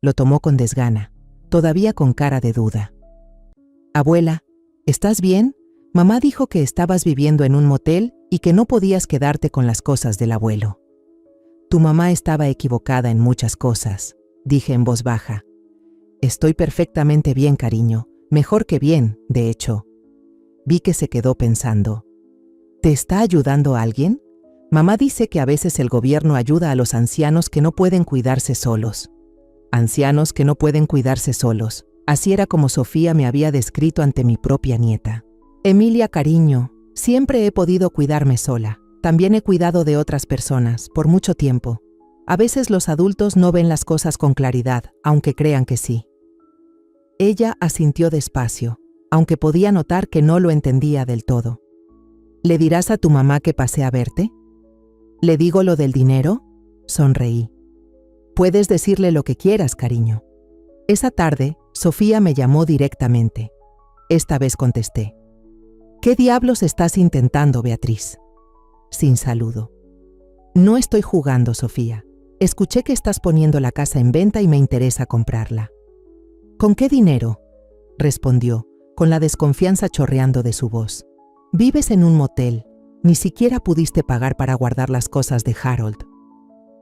Lo tomó con desgana, todavía con cara de duda. Abuela, ¿estás bien? Mamá dijo que estabas viviendo en un motel y que no podías quedarte con las cosas del abuelo. Tu mamá estaba equivocada en muchas cosas, dije en voz baja. Estoy perfectamente bien, cariño, mejor que bien, de hecho. Vi que se quedó pensando. ¿Te está ayudando alguien? Mamá dice que a veces el gobierno ayuda a los ancianos que no pueden cuidarse solos. Ancianos que no pueden cuidarse solos. Así era como Sofía me había descrito ante mi propia nieta. Emilia, cariño, siempre he podido cuidarme sola. También he cuidado de otras personas, por mucho tiempo. A veces los adultos no ven las cosas con claridad, aunque crean que sí. Ella asintió despacio, aunque podía notar que no lo entendía del todo. ¿Le dirás a tu mamá que pasé a verte? ¿Le digo lo del dinero? Sonreí. Puedes decirle lo que quieras, cariño. Esa tarde, Sofía me llamó directamente. Esta vez contesté. ¿Qué diablos estás intentando, Beatriz? Sin saludo. No estoy jugando, Sofía. Escuché que estás poniendo la casa en venta y me interesa comprarla. ¿Con qué dinero? Respondió, con la desconfianza chorreando de su voz. Vives en un motel. Ni siquiera pudiste pagar para guardar las cosas de Harold.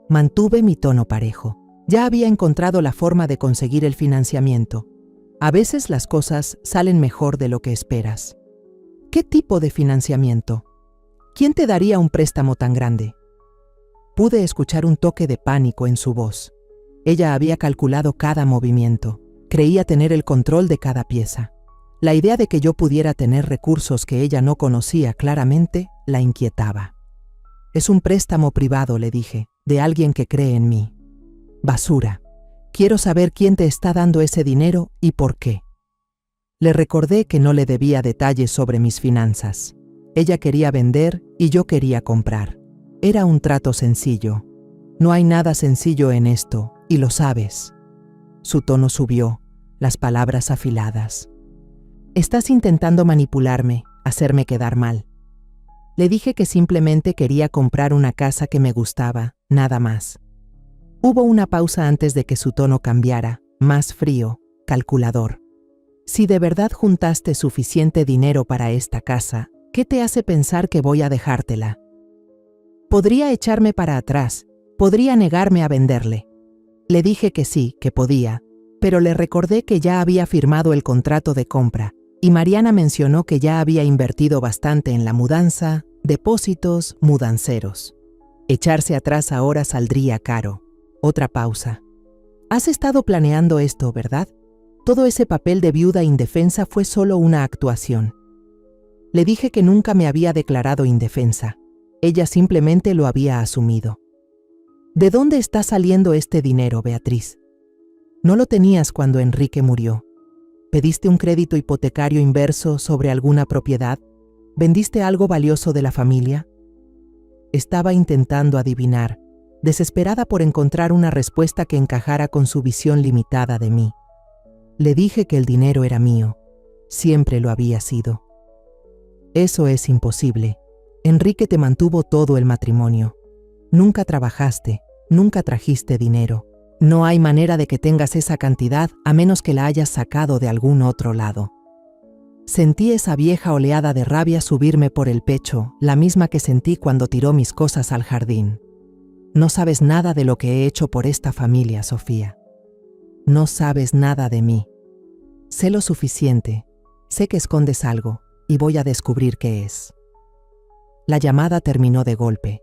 Mantuve mi tono parejo. Ya había encontrado la forma de conseguir el financiamiento. A veces las cosas salen mejor de lo que esperas. ¿Qué tipo de financiamiento? ¿Quién te daría un préstamo tan grande? Pude escuchar un toque de pánico en su voz. Ella había calculado cada movimiento. Creía tener el control de cada pieza. La idea de que yo pudiera tener recursos que ella no conocía claramente la inquietaba. Es un préstamo privado, le dije, de alguien que cree en mí. Basura. Quiero saber quién te está dando ese dinero y por qué. Le recordé que no le debía detalles sobre mis finanzas. Ella quería vender y yo quería comprar. Era un trato sencillo. No hay nada sencillo en esto, y lo sabes. Su tono subió, las palabras afiladas. Estás intentando manipularme, hacerme quedar mal. Le dije que simplemente quería comprar una casa que me gustaba, nada más. Hubo una pausa antes de que su tono cambiara, más frío, calculador. Si de verdad juntaste suficiente dinero para esta casa, ¿qué te hace pensar que voy a dejártela? Podría echarme para atrás, podría negarme a venderle. Le dije que sí, que podía, pero le recordé que ya había firmado el contrato de compra, y Mariana mencionó que ya había invertido bastante en la mudanza, depósitos, mudanceros. Echarse atrás ahora saldría caro. Otra pausa. Has estado planeando esto, ¿verdad? Todo ese papel de viuda indefensa fue solo una actuación. Le dije que nunca me había declarado indefensa. Ella simplemente lo había asumido. ¿De dónde está saliendo este dinero, Beatriz? No lo tenías cuando Enrique murió. ¿Pediste un crédito hipotecario inverso sobre alguna propiedad? ¿Vendiste algo valioso de la familia? Estaba intentando adivinar, desesperada por encontrar una respuesta que encajara con su visión limitada de mí. Le dije que el dinero era mío. Siempre lo había sido. Eso es imposible. Enrique te mantuvo todo el matrimonio. Nunca trabajaste, nunca trajiste dinero. No hay manera de que tengas esa cantidad a menos que la hayas sacado de algún otro lado. Sentí esa vieja oleada de rabia subirme por el pecho, la misma que sentí cuando tiró mis cosas al jardín. No sabes nada de lo que he hecho por esta familia, Sofía. No sabes nada de mí. Sé lo suficiente, sé que escondes algo y voy a descubrir qué es. La llamada terminó de golpe.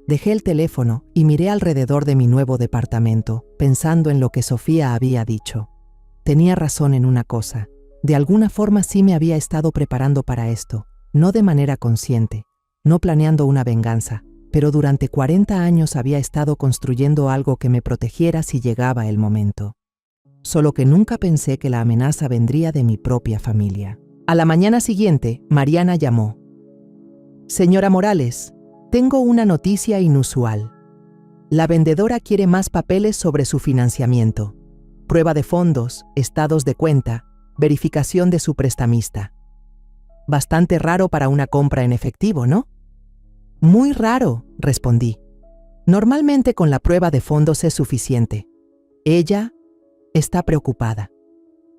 Dejé el teléfono y miré alrededor de mi nuevo departamento, pensando en lo que Sofía había dicho. Tenía razón en una cosa. De alguna forma sí me había estado preparando para esto, no de manera consciente, no planeando una venganza, pero durante 40 años había estado construyendo algo que me protegiera si llegaba el momento. Solo que nunca pensé que la amenaza vendría de mi propia familia. A la mañana siguiente, Mariana llamó. Señora Morales, tengo una noticia inusual. La vendedora quiere más papeles sobre su financiamiento. Prueba de fondos, estados de cuenta, verificación de su prestamista. Bastante raro para una compra en efectivo, ¿no? Muy raro, respondí. Normalmente con la prueba de fondos es suficiente. Ella está preocupada.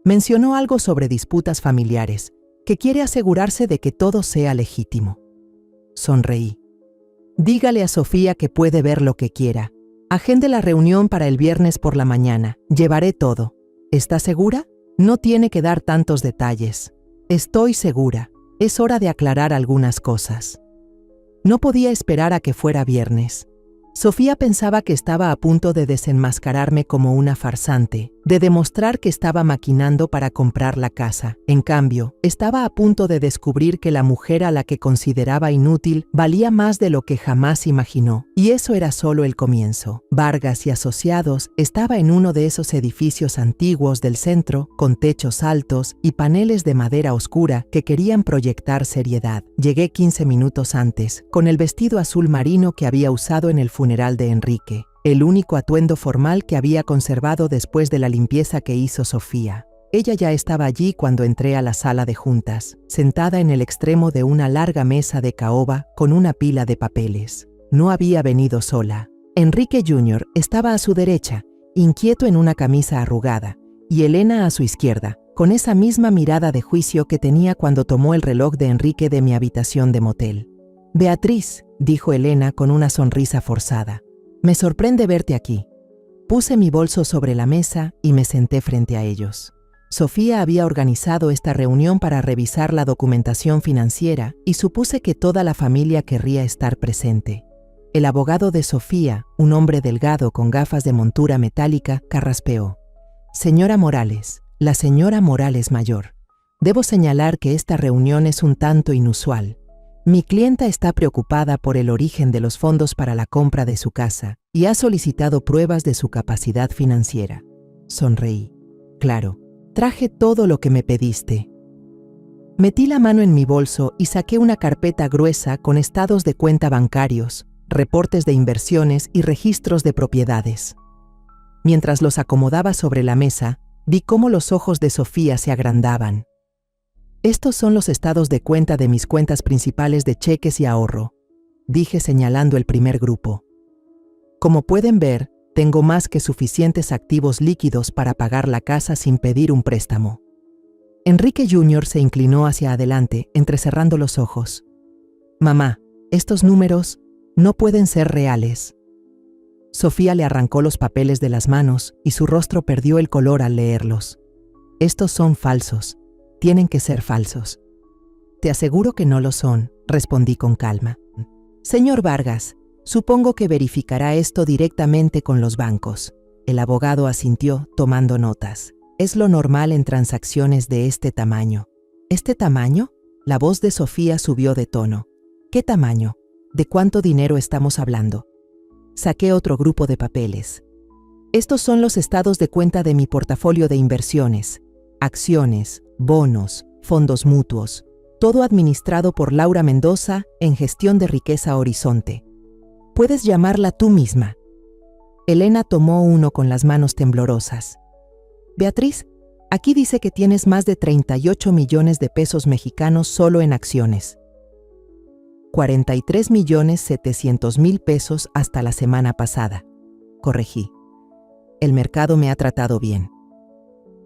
Mencionó algo sobre disputas familiares, que quiere asegurarse de que todo sea legítimo. Sonreí. Dígale a Sofía que puede ver lo que quiera. Agende la reunión para el viernes por la mañana. Llevaré todo. ¿Está segura? No tiene que dar tantos detalles. Estoy segura. Es hora de aclarar algunas cosas. No podía esperar a que fuera viernes. Sofía pensaba que estaba a punto de desenmascararme como una farsante, de demostrar que estaba maquinando para comprar la casa. En cambio, estaba a punto de descubrir que la mujer a la que consideraba inútil valía más de lo que jamás imaginó. Y eso era solo el comienzo. Vargas y Asociados estaba en uno de esos edificios antiguos del centro, con techos altos y paneles de madera oscura que querían proyectar seriedad. Llegué 15 minutos antes, con el vestido azul marino que había usado en el funeral de Enrique, el único atuendo formal que había conservado después de la limpieza que hizo Sofía. Ella ya estaba allí cuando entré a la sala de juntas, sentada en el extremo de una larga mesa de caoba con una pila de papeles. No había venido sola. Enrique Jr. estaba a su derecha, inquieto en una camisa arrugada, y Elena a su izquierda, con esa misma mirada de juicio que tenía cuando tomó el reloj de Enrique de mi habitación de motel. Beatriz, dijo Elena con una sonrisa forzada. Me sorprende verte aquí. Puse mi bolso sobre la mesa y me senté frente a ellos. Sofía había organizado esta reunión para revisar la documentación financiera y supuse que toda la familia querría estar presente. El abogado de Sofía, un hombre delgado con gafas de montura metálica, carraspeó. Señora Morales, la señora Morales mayor. Debo señalar que esta reunión es un tanto inusual. Mi clienta está preocupada por el origen de los fondos para la compra de su casa y ha solicitado pruebas de su capacidad financiera. Sonreí. Claro, traje todo lo que me pediste. Metí la mano en mi bolso y saqué una carpeta gruesa con estados de cuenta bancarios, reportes de inversiones y registros de propiedades. Mientras los acomodaba sobre la mesa, vi cómo los ojos de Sofía se agrandaban. Estos son los estados de cuenta de mis cuentas principales de cheques y ahorro, dije señalando el primer grupo. Como pueden ver, tengo más que suficientes activos líquidos para pagar la casa sin pedir un préstamo. Enrique Jr. se inclinó hacia adelante, entrecerrando los ojos. Mamá, estos números no pueden ser reales. Sofía le arrancó los papeles de las manos y su rostro perdió el color al leerlos. Estos son falsos. Tienen que ser falsos. Te aseguro que no lo son, respondí con calma. Señor Vargas, supongo que verificará esto directamente con los bancos. El abogado asintió, tomando notas. Es lo normal en transacciones de este tamaño. ¿Este tamaño? La voz de Sofía subió de tono. ¿Qué tamaño? ¿De cuánto dinero estamos hablando? Saqué otro grupo de papeles. Estos son los estados de cuenta de mi portafolio de inversiones. acciones, bonos, fondos mutuos, todo administrado por Laura Mendoza en Gestión de Riqueza Horizonte. Puedes llamarla tú misma. Elena tomó uno con las manos temblorosas. Beatriz, aquí dice que tienes más de 38 millones de pesos mexicanos solo en acciones. 43.700.000 pesos hasta la semana pasada. Corregí. El mercado me ha tratado bien.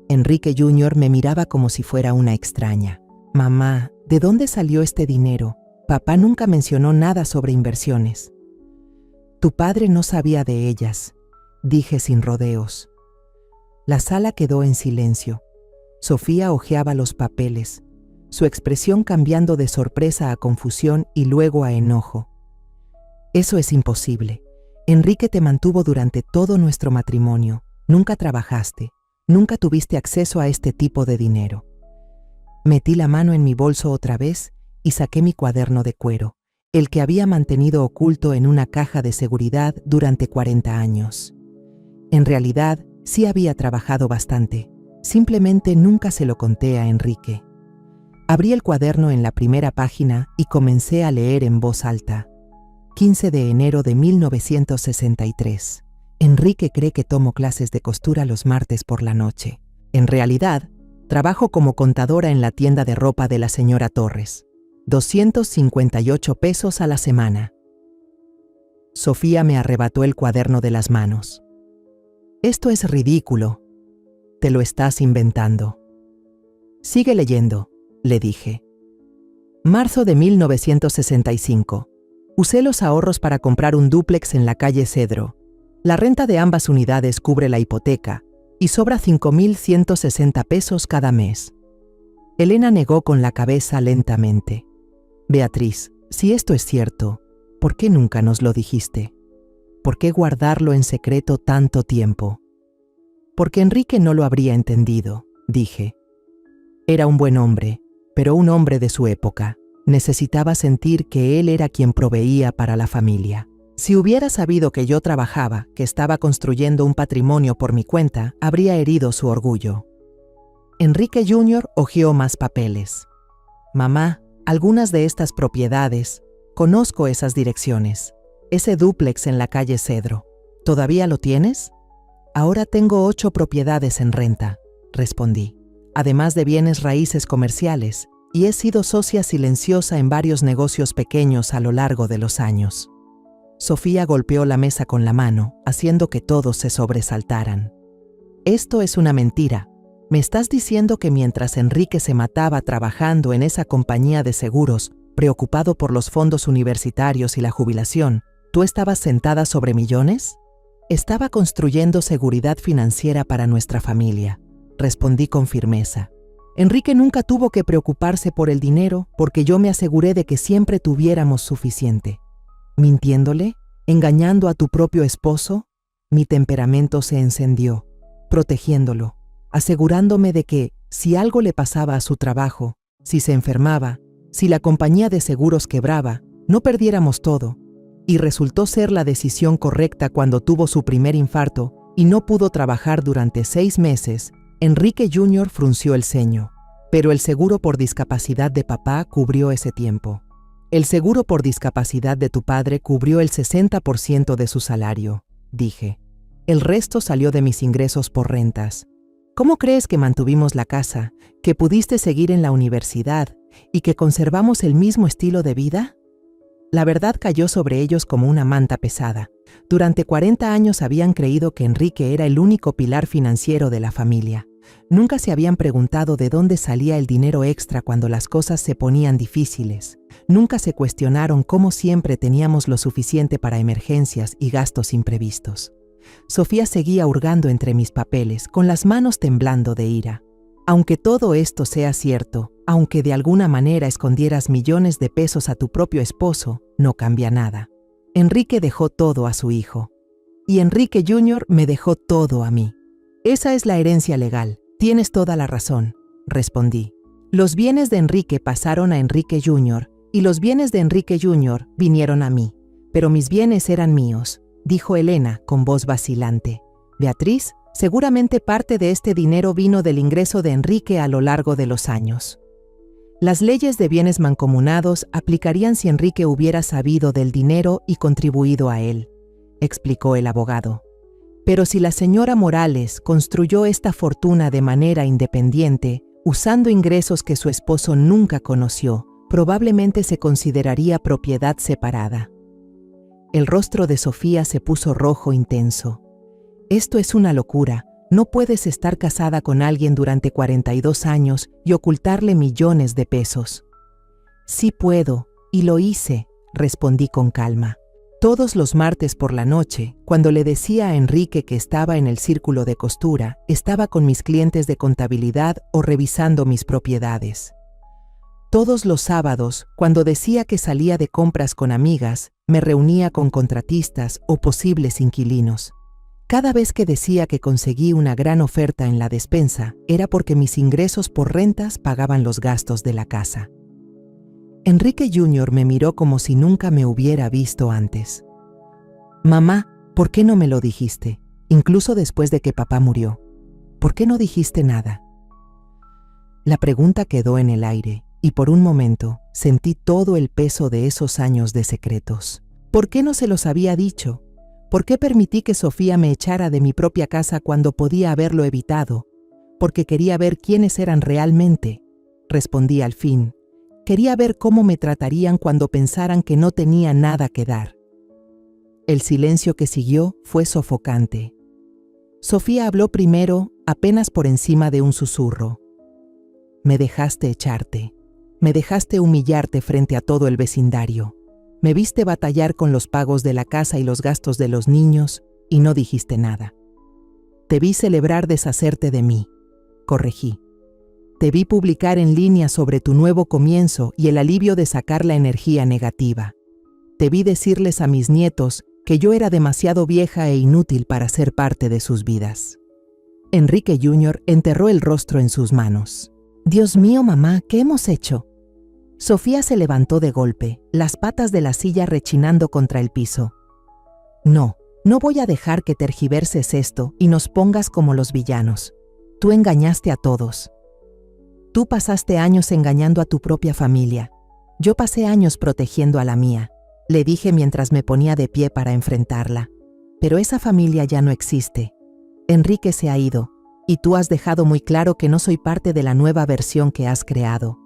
Enrique Jr. me miraba como si fuera una extraña. Mamá, ¿de dónde salió este dinero? Papá nunca mencionó nada sobre inversiones. Tu padre no sabía de ellas, dije sin rodeos. La sala quedó en silencio. Sofía hojeaba los papeles, su expresión cambiando de sorpresa a confusión y luego a enojo. Eso es imposible. Enrique te mantuvo durante todo nuestro matrimonio. Nunca trabajaste, nunca tuviste acceso a este tipo de dinero. Metí la mano en mi bolso otra vez y saqué mi cuaderno de cuero, el que había mantenido oculto en una caja de seguridad durante 40 años. En realidad, sí había trabajado bastante, simplemente nunca se lo conté a Enrique. Abrí el cuaderno en la primera página y comencé a leer en voz alta. 15 de enero de 1963. Enrique cree que tomo clases de costura los martes por la noche. En realidad, trabajo como contadora en la tienda de ropa de la señora Torres. 258 pesos a la semana. Sofía me arrebató el cuaderno de las manos. Esto es ridículo. Te lo estás inventando. Sigue leyendo, le dije. Marzo de 1965. Usé los ahorros para comprar un dúplex en la calle Cedro. La renta de ambas unidades cubre la hipoteca y sobra 5.160 pesos cada mes. Elena negó con la cabeza lentamente. Beatriz, si esto es cierto, ¿por qué nunca nos lo dijiste? ¿Por qué guardarlo en secreto tanto tiempo? Porque Enrique no lo habría entendido, dije. Era un buen hombre, pero un hombre de su época. Necesitaba sentir que él era quien proveía para la familia. Si hubiera sabido que yo trabajaba, que estaba construyendo un patrimonio por mi cuenta, habría herido su orgullo. Enrique Jr. hojeó más papeles. Mamá, algunas de estas propiedades, conozco esas direcciones. Ese dúplex en la calle Cedro, ¿todavía lo tienes? Ahora tengo 8 propiedades en renta, respondí, además de bienes raíces comerciales, y he sido socia silenciosa en varios negocios pequeños a lo largo de los años. Sofía golpeó la mesa con la mano, haciendo que todos se sobresaltaran. Esto es una mentira. ¿Me estás diciendo que mientras Enrique se mataba trabajando en esa compañía de seguros, preocupado por los fondos universitarios y la jubilación, tú estabas sentada sobre millones? Estaba construyendo seguridad financiera para nuestra familia, respondí con firmeza. Enrique nunca tuvo que preocuparse por el dinero porque yo me aseguré de que siempre tuviéramos suficiente. ¿Mintiéndole? ¿Engañando a tu propio esposo? Mi temperamento se encendió, protegiéndolo, asegurándome de que, si algo le pasaba a su trabajo, si se enfermaba, si la compañía de seguros quebraba, no perdiéramos todo. Y resultó ser la decisión correcta cuando tuvo su primer infarto y no pudo trabajar durante 6 meses. Enrique Jr. frunció el ceño, pero el seguro por discapacidad de papá cubrió ese tiempo. El seguro por discapacidad de tu padre cubrió el 60% de su salario, dije. El resto salió de mis ingresos por rentas. ¿Cómo crees que mantuvimos la casa, que pudiste seguir en la universidad y que conservamos el mismo estilo de vida? La verdad cayó sobre ellos como una manta pesada. Durante 40 años habían creído que Enrique era el único pilar financiero de la familia. Nunca se habían preguntado de dónde salía el dinero extra cuando las cosas se ponían difíciles. Nunca se cuestionaron cómo siempre teníamos lo suficiente para emergencias y gastos imprevistos. Sofía seguía hurgando entre mis papeles, con las manos temblando de ira. Aunque todo esto sea cierto, aunque de alguna manera escondieras millones de pesos a tu propio esposo, no cambia nada. Enrique dejó todo a su hijo. Y Enrique Jr. me dejó todo a mí. Esa es la herencia legal. Tienes toda la razón, respondí. Los bienes de Enrique pasaron a Enrique Jr. y los bienes de Enrique Jr. vinieron a mí. Pero mis bienes eran míos, dijo Elena con voz vacilante. Beatriz, Seguramente parte de este dinero vino del ingreso de Enrique a lo largo de los años. Las leyes de bienes mancomunados aplicarían si Enrique hubiera sabido del dinero y contribuido a él, explicó el abogado. Pero si la señora Morales construyó esta fortuna de manera independiente, usando ingresos que su esposo nunca conoció, probablemente se consideraría propiedad separada. El rostro de Sofía se puso rojo intenso. Esto es una locura. No puedes estar casada con alguien durante 42 años y ocultarle millones de pesos. Sí puedo, y lo hice, respondí con calma. Todos los martes por la noche, cuando le decía a Enrique que estaba en el círculo de costura, estaba con mis clientes de contabilidad o revisando mis propiedades. Todos los sábados, cuando decía que salía de compras con amigas, me reunía con contratistas o posibles inquilinos. Cada vez que decía que conseguí una gran oferta en la despensa, era porque mis ingresos por rentas pagaban los gastos de la casa. Enrique Jr. me miró como si nunca me hubiera visto antes. Mamá, ¿por qué no me lo dijiste? Incluso después de que papá murió. ¿Por qué no dijiste nada? La pregunta quedó en el aire, y por un momento sentí todo el peso de esos años de secretos. ¿Por qué no se los había dicho? ¿Por qué permití que Sofía me echara de mi propia casa cuando podía haberlo evitado? Porque quería ver quiénes eran realmente, respondí al fin. Quería ver cómo me tratarían cuando pensaran que no tenía nada que dar. El silencio que siguió fue sofocante. Sofía habló primero, apenas por encima de un susurro. Me dejaste echarte. Me dejaste humillarte frente a todo el vecindario. Me viste batallar con los pagos de la casa y los gastos de los niños y no dijiste nada. Te vi celebrar deshacerte de mí. Corregí. Te vi publicar en línea sobre tu nuevo comienzo y el alivio de sacar la energía negativa. Te vi decirles a mis nietos que yo era demasiado vieja e inútil para ser parte de sus vidas. Enrique Jr. enterró el rostro en sus manos. Dios mío, mamá, ¿qué hemos hecho? Sofía se levantó de golpe, las patas de la silla rechinando contra el piso. No voy a dejar que tergiverses esto y nos pongas como los villanos. Tú engañaste a todos. Tú pasaste años engañando a tu propia familia. Yo pasé años protegiendo a la mía, le dije mientras me ponía de pie para enfrentarla. Pero esa familia ya no existe. Enrique se ha ido, y tú has dejado muy claro que no soy parte de la nueva versión que has creado.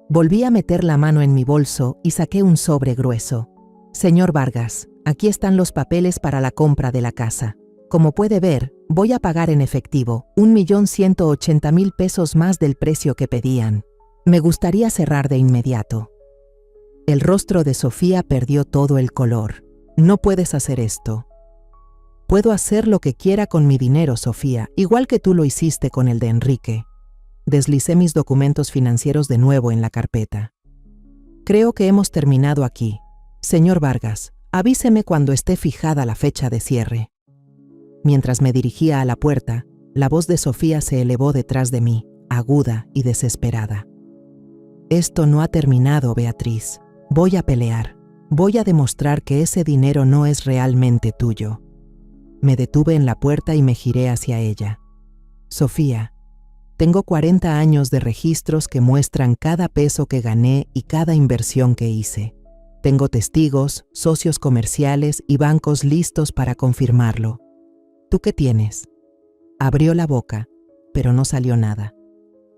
Volví a meter la mano en mi bolso y saqué un sobre grueso. Señor Vargas, aquí están los papeles para la compra de la casa. Como puede ver, voy a pagar en efectivo 1.180.000 pesos más del precio que pedían. Me gustaría cerrar de inmediato. El rostro de Sofía perdió todo el color. No puedes hacer esto. Puedo hacer lo que quiera con mi dinero, Sofía, igual que tú lo hiciste con el de Enrique. Deslicé mis documentos financieros de nuevo en la carpeta. Creo que hemos terminado aquí. Señor Vargas, avíseme cuando esté fijada la fecha de cierre. Mientras me dirigía a la puerta, la voz de Sofía se elevó detrás de mí, aguda y desesperada. Esto no ha terminado, Beatriz. Voy a pelear. Voy a demostrar que ese dinero no es realmente tuyo. Me detuve en la puerta y me giré hacia ella. Sofía, tengo 40 años de registros que muestran cada peso que gané y cada inversión que hice. Tengo testigos, socios comerciales y bancos listos para confirmarlo. ¿Tú qué tienes? Abrió la boca, pero no salió nada.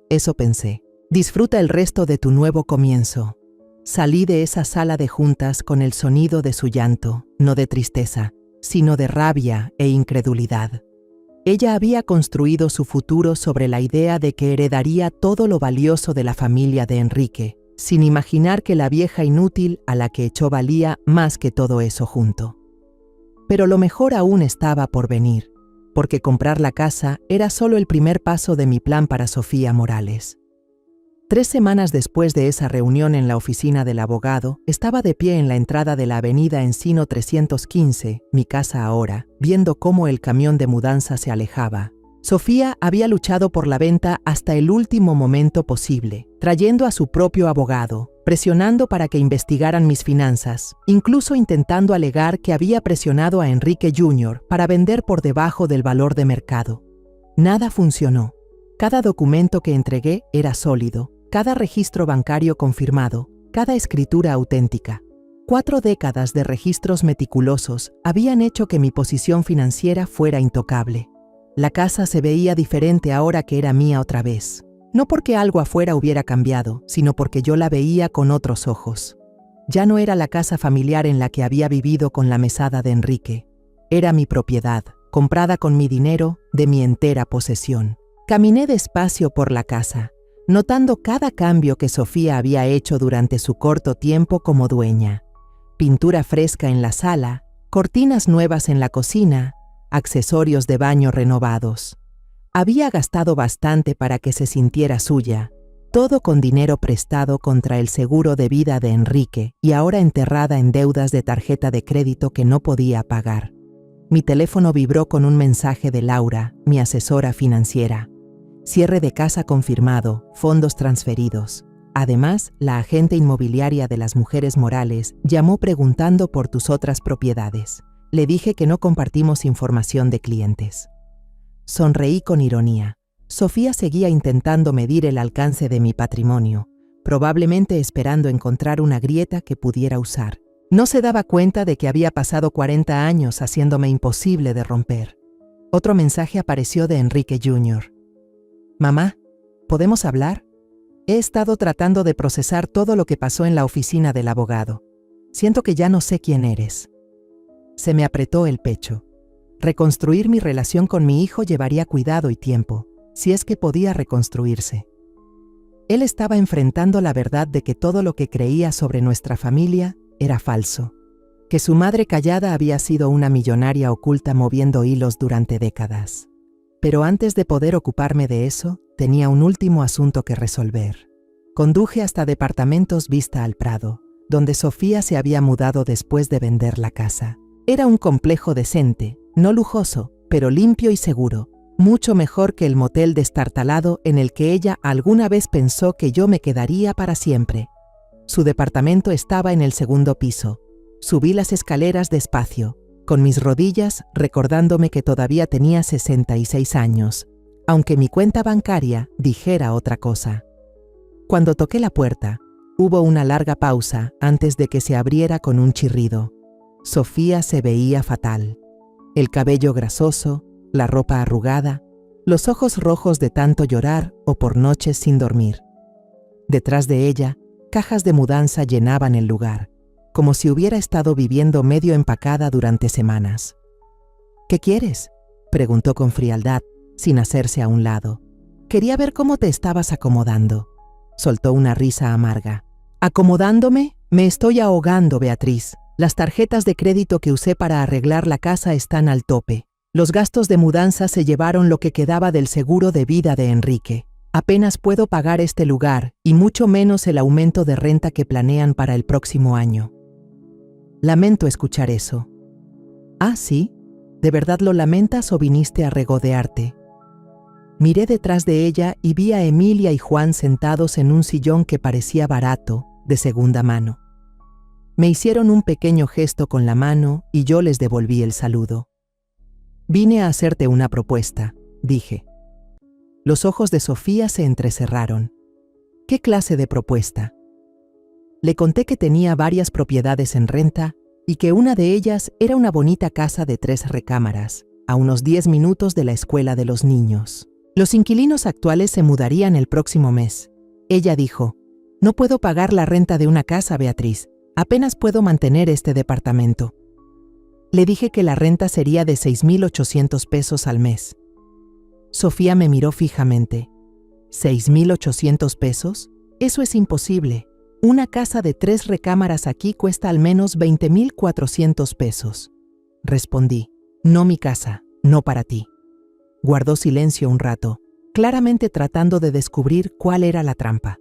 Eso pensé. Disfruta el resto de tu nuevo comienzo. Salí de esa sala de juntas con el sonido de su llanto, no de tristeza, sino de rabia e incredulidad. Ella había construido su futuro sobre la idea de que heredaría todo lo valioso de la familia de Enrique, sin imaginar que la vieja inútil a la que echó valía más que todo eso junto. Pero lo mejor aún estaba por venir, porque comprar la casa era solo el primer paso de mi plan para Sofía Morales. 3 semanas después de esa reunión en la oficina del abogado, estaba de pie en la entrada de la avenida Encino 315, mi casa ahora, viendo cómo el camión de mudanza se alejaba. Sofía había luchado por la venta hasta el último momento posible, trayendo a su propio abogado, presionando para que investigaran mis finanzas, incluso intentando alegar que había presionado a Enrique Jr. para vender por debajo del valor de mercado. Nada funcionó. Cada documento que entregué era sólido, cada registro bancario confirmado, cada escritura auténtica. 4 décadas de registros meticulosos habían hecho que mi posición financiera fuera intocable. La casa se veía diferente ahora que era mía otra vez. No porque algo afuera hubiera cambiado, sino porque yo la veía con otros ojos. Ya no era la casa familiar en la que había vivido con la mesada de Enrique. Era mi propiedad, comprada con mi dinero, de mi entera posesión. Caminé despacio por la casa, notando cada cambio que Sofía había hecho durante su corto tiempo como dueña. Pintura fresca en la sala, cortinas nuevas en la cocina, accesorios de baño renovados. Había gastado bastante para que se sintiera suya, todo con dinero prestado contra el seguro de vida de Enrique y ahora enterrada en deudas de tarjeta de crédito que no podía pagar. Mi teléfono vibró con un mensaje de Laura, mi asesora financiera. Cierre de casa confirmado, fondos transferidos. Además, la agente inmobiliaria de las Mujeres Morales llamó preguntando por tus otras propiedades. Le dije que no compartimos información de clientes. Sonreí con ironía. Sofía seguía intentando medir el alcance de mi patrimonio, probablemente esperando encontrar una grieta que pudiera usar. No se daba cuenta de que había pasado 40 años haciéndome imposible de romper. Otro mensaje apareció de Enrique Jr. Mamá, ¿podemos hablar? He estado tratando de procesar todo lo que pasó en la oficina del abogado. Siento que ya no sé quién eres. Se me apretó el pecho. Reconstruir mi relación con mi hijo llevaría cuidado y tiempo, si es que podía reconstruirse. Él estaba enfrentando la verdad de que todo lo que creía sobre nuestra familia era falso, que su madre callada había sido una millonaria oculta moviendo hilos durante décadas. Pero antes de poder ocuparme de eso, tenía un último asunto que resolver. Conduje hasta Departamentos Vista al Prado, donde Sofía se había mudado después de vender la casa. Era un complejo decente, no lujoso, pero limpio y seguro, mucho mejor que el motel destartalado en el que ella alguna vez pensó que yo me quedaría para siempre. Su departamento estaba en el 2º piso. Subí las escaleras despacio, con mis rodillas recordándome que todavía tenía 66 años, aunque mi cuenta bancaria dijera otra cosa. Cuando toqué la puerta, hubo una larga pausa antes de que se abriera con un chirrido. Sofía se veía fatal. El cabello grasoso, la ropa arrugada, los ojos rojos de tanto llorar o por noches sin dormir. Detrás de ella, cajas de mudanza llenaban el lugar, como si hubiera estado viviendo medio empacada durante semanas. ¿Qué quieres?, preguntó con frialdad, sin hacerse a un lado. Quería ver cómo te estabas acomodando. Soltó una risa amarga. ¿Acomodándome? Me estoy ahogando, Beatriz. Las tarjetas de crédito que usé para arreglar la casa están al tope. Los gastos de mudanza se llevaron lo que quedaba del seguro de vida de Enrique. Apenas puedo pagar este lugar y mucho menos el aumento de renta que planean para el próximo año. Lamento escuchar eso. ¿Ah, sí? ¿De verdad lo lamentas o viniste a regodearte? Miré detrás de ella y vi a Emilia y Juan sentados en un sillón que parecía barato, de segunda mano. Me hicieron un pequeño gesto con la mano y yo les devolví el saludo. Vine a hacerte una propuesta, dije. Los ojos de Sofía se entrecerraron. ¿Qué clase de propuesta? Le conté que tenía varias propiedades en renta y que una de ellas era una bonita casa de 3 recámaras, a unos 10 minutos de la escuela de los niños. Los inquilinos actuales se mudarían el próximo mes. Ella dijo, no puedo pagar la renta de una casa, Beatriz. Apenas puedo mantener este departamento. Le dije que la renta sería de 6,800 pesos al mes. Sofía me miró fijamente. ¿6,800 pesos? Eso es imposible. Una casa de 3 recámaras aquí cuesta al menos 20,400 pesos. Respondí, no mi casa, no para ti. Guardó silencio un rato, claramente tratando de descubrir cuál era la trampa.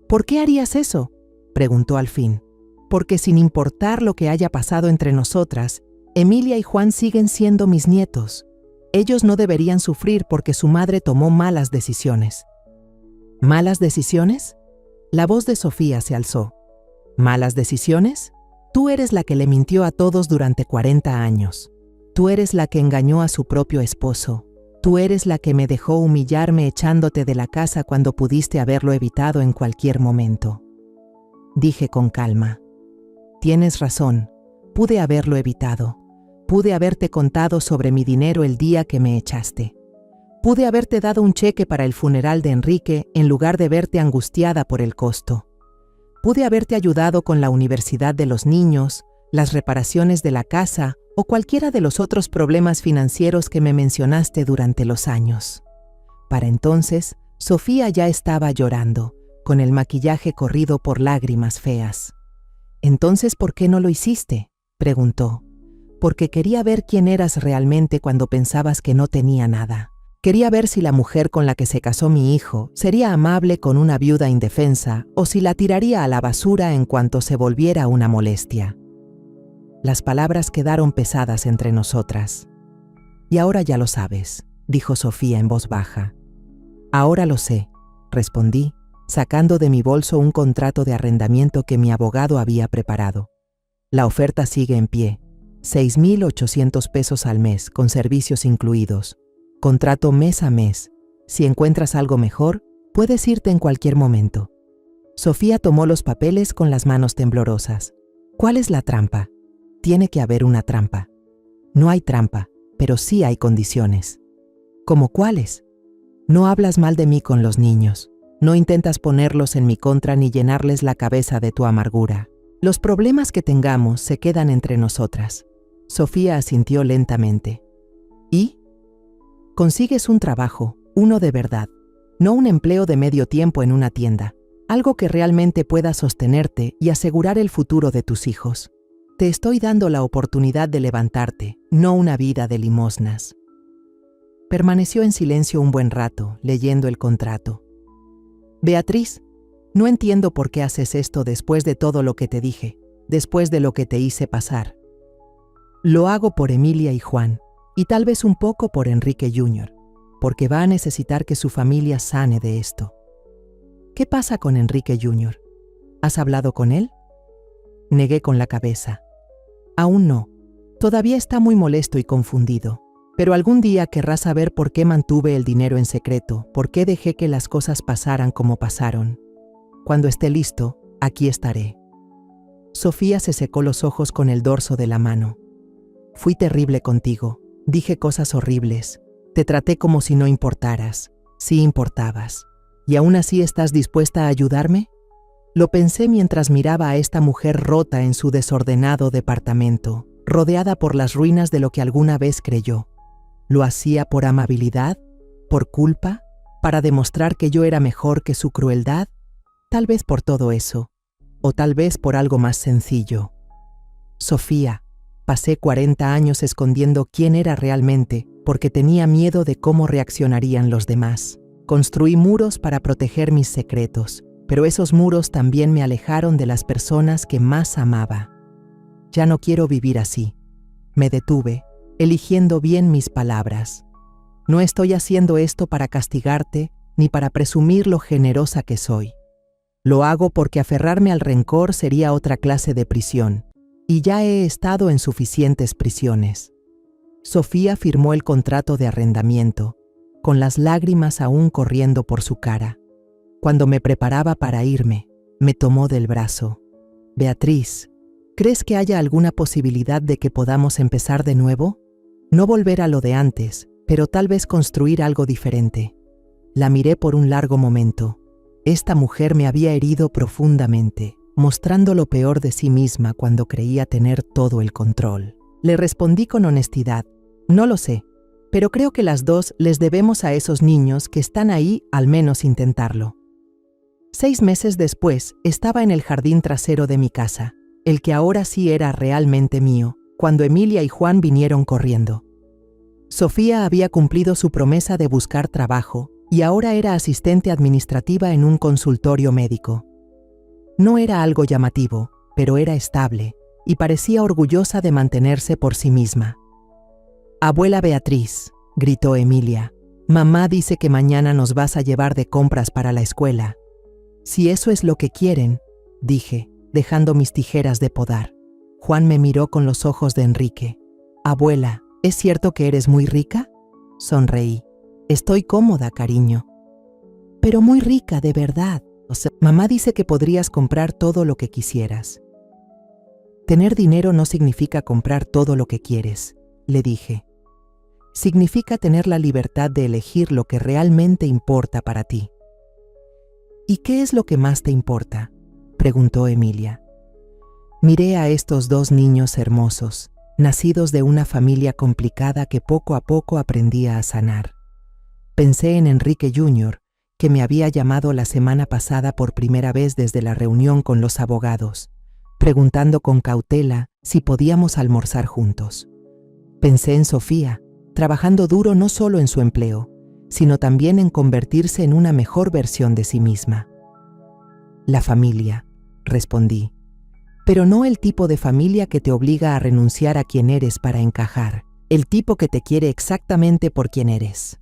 ¿Por qué harías eso?, preguntó al fin. Porque sin importar lo que haya pasado entre nosotras, Emilia y Juan siguen siendo mis nietos. Ellos no deberían sufrir porque su madre tomó malas decisiones. ¿Malas decisiones? La voz de Sofía se alzó. ¿Malas decisiones? Tú eres la que le mintió a todos durante 40 años. Tú eres la que engañó a su propio esposo. Tú eres la que me dejó humillarme echándote de la casa cuando pudiste haberlo evitado en cualquier momento. Dije con calma. Tienes razón, pude haberlo evitado. Pude haberte contado sobre mi dinero el día que me echaste. Pude haberte dado un cheque para el funeral de Enrique en lugar de verte angustiada por el costo. Pude haberte ayudado con la universidad de los niños, las reparaciones de la casa o cualquiera de los otros problemas financieros que me mencionaste durante los años. Para entonces, Sofía ya estaba llorando, con el maquillaje corrido por lágrimas feas. «¿Entonces por qué no lo hiciste?», preguntó. «Porque quería ver quién eras realmente cuando pensabas que no tenía nada. Quería ver si la mujer con la que se casó mi hijo sería amable con una viuda indefensa o si la tiraría a la basura en cuanto se volviera una molestia». Las palabras quedaron pesadas entre nosotras. «Y ahora ya lo sabes», dijo Sofía en voz baja. «Ahora lo sé», respondí, sacando de mi bolso un contrato de arrendamiento que mi abogado había preparado. «La oferta sigue en pie. 6,800 pesos al mes, con servicios incluidos. Contrato mes a mes. Si encuentras algo mejor, puedes irte en cualquier momento». Sofía tomó los papeles con las manos temblorosas. «¿Cuál es la trampa?». «Tiene que haber una trampa». «No hay trampa, pero sí hay condiciones». «¿Cómo cuáles?». «No hablas mal de mí con los niños. No intentas ponerlos en mi contra ni llenarles la cabeza de tu amargura. Los problemas que tengamos se quedan entre nosotras». Sofía asintió lentamente. «¿Y?». «Consigues un trabajo, uno de verdad, no un empleo de medio tiempo en una tienda, algo que realmente pueda sostenerte y asegurar el futuro de tus hijos. Te estoy dando la oportunidad de levantarte, no una vida de limosnas». Permaneció en silencio un buen rato, leyendo el contrato. «Beatriz, no entiendo por qué haces esto después de todo lo que te dije, después de lo que te hice pasar. Lo hago por Emilia y Juan, y tal vez un poco por Enrique Jr., porque va a necesitar que su familia sane de esto». «¿Qué pasa con Enrique Jr.? ¿Has hablado con él?». Negué con la cabeza. «Aún no. Todavía está muy molesto y confundido. Pero algún día querrá saber por qué mantuve el dinero en secreto, por qué dejé que las cosas pasaran como pasaron. Cuando esté listo, aquí estaré». Sofía se secó los ojos con el dorso de la mano. «Fui terrible contigo. Dije cosas horribles. Te traté como si no importaras. Sí importabas. ¿Y aún así estás dispuesta a ayudarme?». Lo pensé mientras miraba a esta mujer rota en su desordenado departamento, rodeada por las ruinas de lo que alguna vez creyó. ¿Lo hacía por amabilidad? ¿Por culpa? ¿Para demostrar que yo era mejor que su crueldad? Tal vez por todo eso, o tal vez por algo más sencillo. Sofía, pasé 40 años escondiendo quién era realmente porque tenía miedo de cómo reaccionarían los demás. Construí muros para proteger mis secretos, pero esos muros también me alejaron de las personas que más amaba. Ya no quiero vivir así. Me detuve, eligiendo bien mis palabras. No estoy haciendo esto para castigarte ni para presumir lo generosa que soy. Lo hago porque aferrarme al rencor sería otra clase de prisión, y ya he estado en suficientes prisiones. Sofía firmó el contrato de arrendamiento, con las lágrimas aún corriendo por su cara. Cuando me preparaba para irme, me tomó del brazo. «Beatriz, ¿crees que haya alguna posibilidad de que podamos empezar de nuevo? No volver a lo de antes, pero tal vez construir algo diferente». La miré por un largo momento. Esta mujer me había herido profundamente, mostrando lo peor de sí misma cuando creía tener todo el control. Le respondí con honestidad. «No lo sé, pero creo que las dos les debemos a esos niños que están ahí al menos intentarlo». 6 meses después, estaba en el jardín trasero de mi casa, el que ahora sí era realmente mío, cuando Emilia y Juan vinieron corriendo. Sofía había cumplido su promesa de buscar trabajo y ahora era asistente administrativa en un consultorio médico. No era algo llamativo, pero era estable y parecía orgullosa de mantenerse por sí misma. «Abuela Beatriz», gritó Emilia, «mamá dice que mañana nos vas a llevar de compras para la escuela». «Si eso es lo que quieren», dije, dejando mis tijeras de podar. Juan me miró con los ojos de Enrique. «Abuela, ¿es cierto que eres muy rica?». Sonreí. Estoy cómoda, cariño. Pero muy rica, de verdad. Mamá dice que podrías comprar todo lo que quisieras. Tener dinero no significa comprar todo lo que quieres, le dije. Significa tener la libertad de elegir lo que realmente importa para ti. ¿Y qué es lo que más te importa?, preguntó Emilia. Miré a estos dos niños hermosos, nacidos de una familia complicada que poco a poco aprendía a sanar. Pensé en Enrique Jr., que me había llamado la semana pasada por primera vez desde la reunión con los abogados, preguntando con cautela si podíamos almorzar juntos. Pensé en Sofía, trabajando duro no solo en su empleo, sino también en convertirse en una mejor versión de sí misma. La familia, respondí, pero no el tipo de familia que te obliga a renunciar a quien eres para encajar, el tipo que te quiere exactamente por quien eres.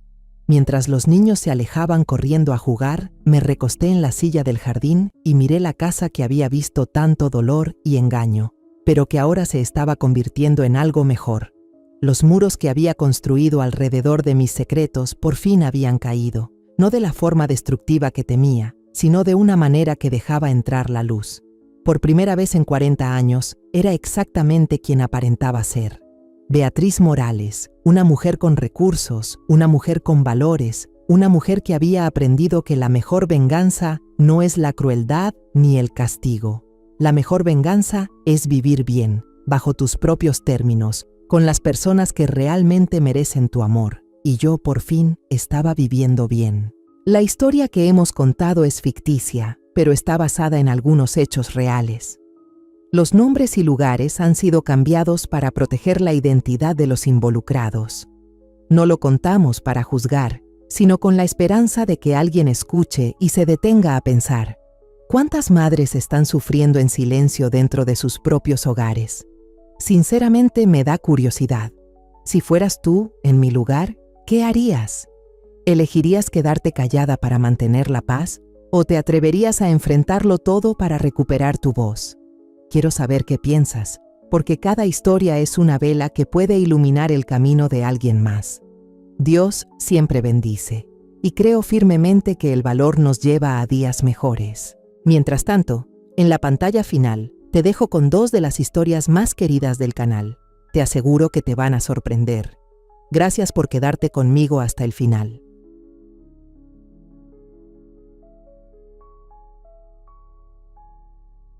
Mientras los niños se alejaban corriendo a jugar, me recosté en la silla del jardín y miré la casa que había visto tanto dolor y engaño, pero que ahora se estaba convirtiendo en algo mejor. Los muros que había construido alrededor de mis secretos por fin habían caído, no de la forma destructiva que temía, sino de una manera que dejaba entrar la luz. Por primera vez en 40 años, era exactamente quien aparentaba ser. Beatriz Morales, una mujer con recursos, una mujer con valores, una mujer que había aprendido que la mejor venganza no es la crueldad ni el castigo. La mejor venganza es vivir bien, bajo tus propios términos, con las personas que realmente merecen tu amor. Y yo, por fin, estaba viviendo bien. La historia que hemos contado es ficticia, pero está basada en algunos hechos reales. Los nombres y lugares han sido cambiados para proteger la identidad de los involucrados. No lo contamos para juzgar, sino con la esperanza de que alguien escuche y se detenga a pensar: ¿cuántas madres están sufriendo en silencio dentro de sus propios hogares? Sinceramente me da curiosidad. Si fueras tú, en mi lugar, ¿qué harías? ¿Elegirías quedarte callada para mantener la paz? ¿O te atreverías a enfrentarlo todo para recuperar tu voz? Quiero saber qué piensas, porque cada historia es una vela que puede iluminar el camino de alguien más. Dios siempre bendice, y creo firmemente que el valor nos lleva a días mejores. Mientras tanto, en la pantalla final, te dejo con dos de las historias más queridas del canal. Te aseguro que te van a sorprender. Gracias por quedarte conmigo hasta el final.